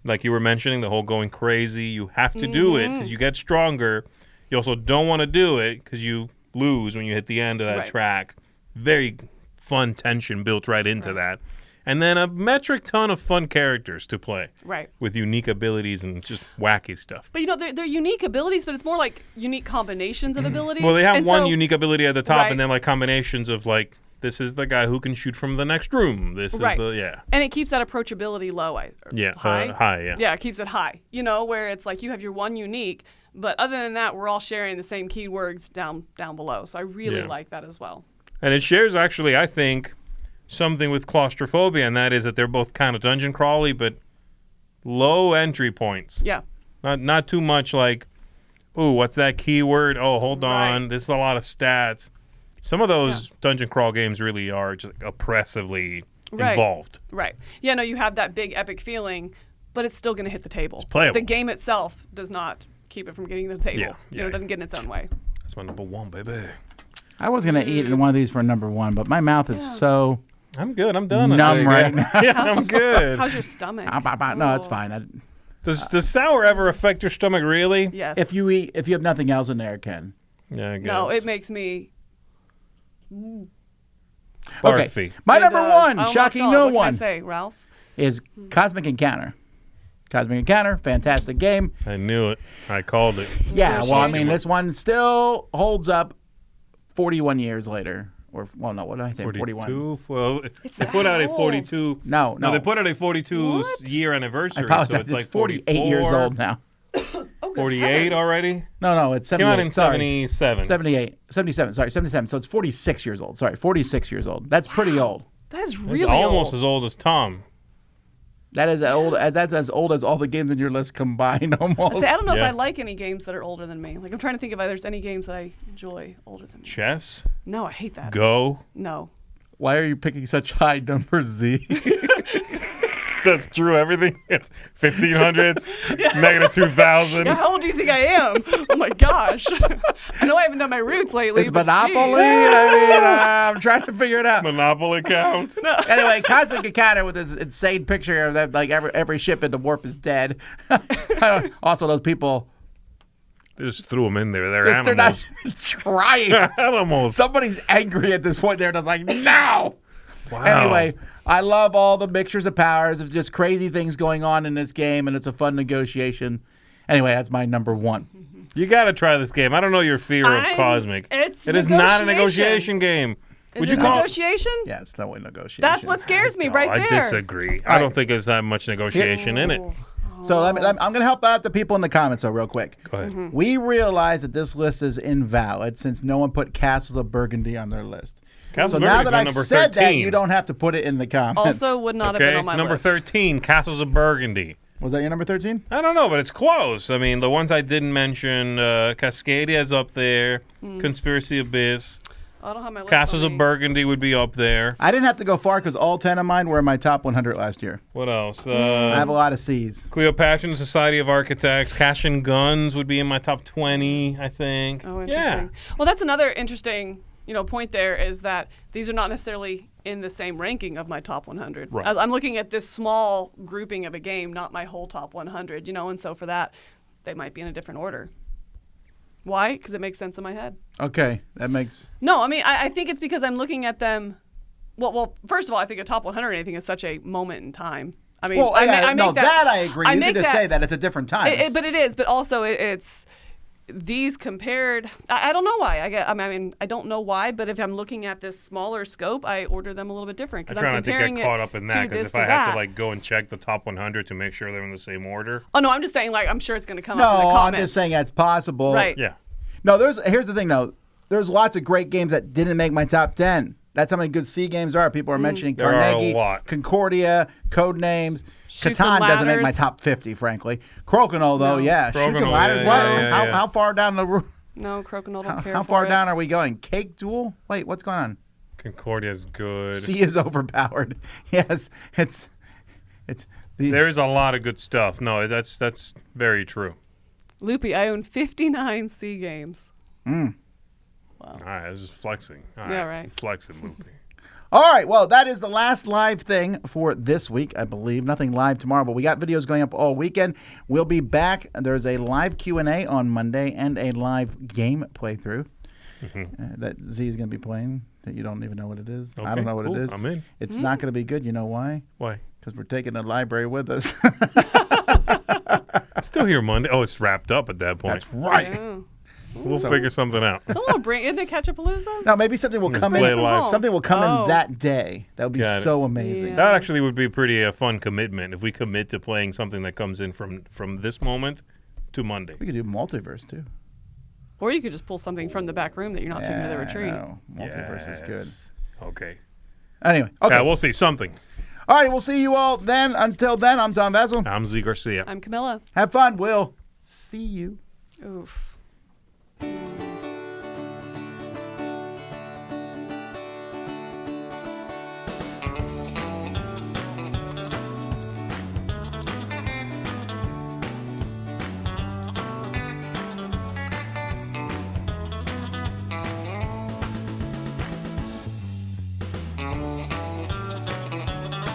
Like you were mentioning, the whole going crazy. You have to do it because you get stronger. You also don't want to do it because you lose when you hit the end of that Right. track. very fun tension built right into that. And then a metric ton of fun characters to play. Right. With unique abilities and just wacky stuff. But, they're unique abilities, but it's more like unique combinations of abilities. Well, they have and one unique ability at the top Right. and then like combinations of like, this is the guy who can shoot from the next room. This is And it keeps that approachability low. High, yeah. Yeah, it keeps it high. Where it's like you have your one unique, but other than that, we're all sharing the same keywords down below. So I really like that as well. And it shares actually, I think, something with claustrophobia, and that is that they're both kind of dungeon crawly, but low entry points. Yeah. Not too much like, ooh, what's that keyword? Oh, hold on. This is a lot of stats. Some of those dungeon crawl games really are just oppressively involved. Right. Yeah, no, you have that big epic feeling, but it's still going to hit the table. It's playable. The game itself does not keep it from getting to the table. Yeah. It doesn't get in its own way. That's my number one, baby. I was going to eat one of these for number one, but my mouth is so I'm good. I'm done. numb right now. Yeah, I'm good. How's your stomach? No, it's fine. Does sour ever affect your stomach, really? Yes. If you have nothing else in there, it can. Yeah, I guess. No, it makes me... Okay. Barfy. My It number does. one, Oh my shocking God, no what one, can I say, Ralph? is Cosmic Encounter. Cosmic Encounter, fantastic game. I knew it. I called it. Yeah, well, I mean, Negotiation. this one still holds up 41 years later. Or, well, no, what did I say? 41. 42? Well, It's they put out a that old. 42. No, They put out a 42 What? year I anniversary. apologize. So it's like 48 years 44. old now. Oh, good 48 heavens. already? No, it's 78. Came out in sorry. 77. 77. So it's 46 years old. Sorry, 46 years old. That's pretty old. That is It's really almost old. as old as Tom. That is old. That's as old as all the games in your list combined, almost. See, I don't know if Yeah. I like any games that are older than me. Like, I'm trying to think if there's any games that I enjoy older than me. Chess? No, I hate that. Go? No. Why are you picking such high numbers, Z? That's true. Everything. It's 1500s, negative 2000. Yeah, how old do you think I am? Oh my gosh. I know I haven't done my roots lately. It's but Monopoly. geez. I mean, I'm trying to figure it out. Monopoly count. Anyway, Cosmic Encounter with this insane picture of that, like every ship in the warp is dead. Also, those people They just threw them in there. They're they're animals. not trying. Animals. Somebody's angry at this point. They're just like, no. Wow. Anyway, I love all the mixtures of powers of just crazy things going on in this game, and it's a fun negotiation. Anyway, that's my number one. You got to try this game. I don't know your fear of Cosmic. It is not a negotiation game. Is it negotiation? Yeah, it's no way negotiation. That's what scares me right I there. disagree. I don't think there's that much negotiation in it. So I'm going to help out the people in the comments, though, real quick. Go ahead. Mm-hmm. We realize that this list is invalid since no one put Castles of Burgundy on their list. Castles So of now Burgundy's that my I've number said 13. that, you don't have to put it in the comments. Also would not have been Okay, on my number list. 13, Castles of Burgundy. Was that your number 13? I don't know, but it's close. I mean, the ones I didn't mention, Cascadia is up there, Conspiracy Abyss, I don't have my list Castles on of me. Burgundy would be up there. I didn't have to go far because all 10 of mine were in my top 100 last year. What else? I have a lot of C's. Cleopatra and Society of Architects, Cash and Guns would be in my top 20, I think. Oh, interesting. Yeah. Well, that's another interesting, point there is that these are not necessarily in the same ranking of my top 100. Right. I'm looking at this small grouping of a game, not my whole top 100, and so for that, they might be in a different order. Why? Because it makes sense in my head. Okay, that makes... No, I mean, I think it's because I'm looking at them. Well, first of all, I think a top 100 or anything is such a moment in time. I mean, Well, I yeah, make that I agree. You make can just say that it's a different time. But it is. But also, it's these compared. I don't know why. I don't know why. But if I'm looking at this smaller scope, I order them a little bit different. I Because try I'm not to comparing get it caught up in that to because this if to I had that. to like go and check the top 100 to make sure they're in the same order. Oh no, I'm just saying. Like, I'm sure it's going to come up in the No, I'm comments. just saying that's possible. Right. Yeah. No, here's the thing, though. There's lots of great games that didn't make my top 10. That's how many good C games there are. People are mentioning There are a Carnegie, lot. Concordia, Codenames. Chutes Catan and doesn't make my Ladders. top 50, frankly. Crokinole, though, No. yeah. Chutes and Crokinole, Ladders, yeah, what? yeah, yeah. How far down the road? No, Crokinole don't care How for far it. down are we going? Cake Duel? Wait, what's going on? Concordia's good. C is overpowered. Yes, it's the... There is a lot of good stuff. No, that's very true. Loopy, I own 59 C games. All right, this is flexing. All Yeah, right. Flexing, Loopy. All right, well, that is the last live thing for this week, I believe. Nothing live tomorrow, but we got videos going up all weekend. We'll be back. There's a live Q&A on Monday and a live game playthrough. that Z is going to be playing that you don't even know what it is. I Okay, don't know what cool. it is. I'm in. It's not going to be good. You know why? Why? Because we're taking the library with us. Still here Monday. Oh, it's wrapped up at that point. That's right. Yeah. We'll figure something out. Someone will bring in the Catapalooza. Now maybe something will come play in. it live. Something will come Oh. in that day. That would be Got it. so amazing. Yeah. That actually would be pretty fun commitment if we commit to playing something that comes in from this moment to Monday. We could do multiverse too. Or you could just pull something from the back room that you're not taking to the retreat. No, multiverse is good. Yes. Okay. Anyway, okay. Yeah, we'll see something. All right, we'll see you all then. Until then, I'm Tom Vasel. I'm Zee Garcia. I'm Camilla. Have fun. We'll see you. Oof.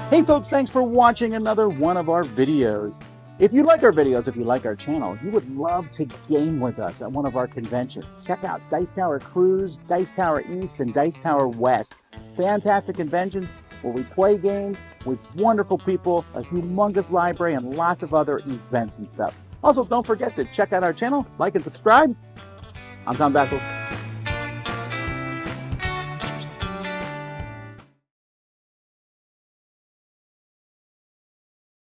Hey folks, thanks for watching another one of our videos. If you like our videos, if you like our channel, you would love to game with us at one of our conventions. Check out Dice Tower Cruise, Dice Tower East, and Dice Tower West. Fantastic conventions where we play games with wonderful people, a humongous library, and lots of other events and stuff. Also, don't forget to check out our channel, like and subscribe. I'm Tom Vasel.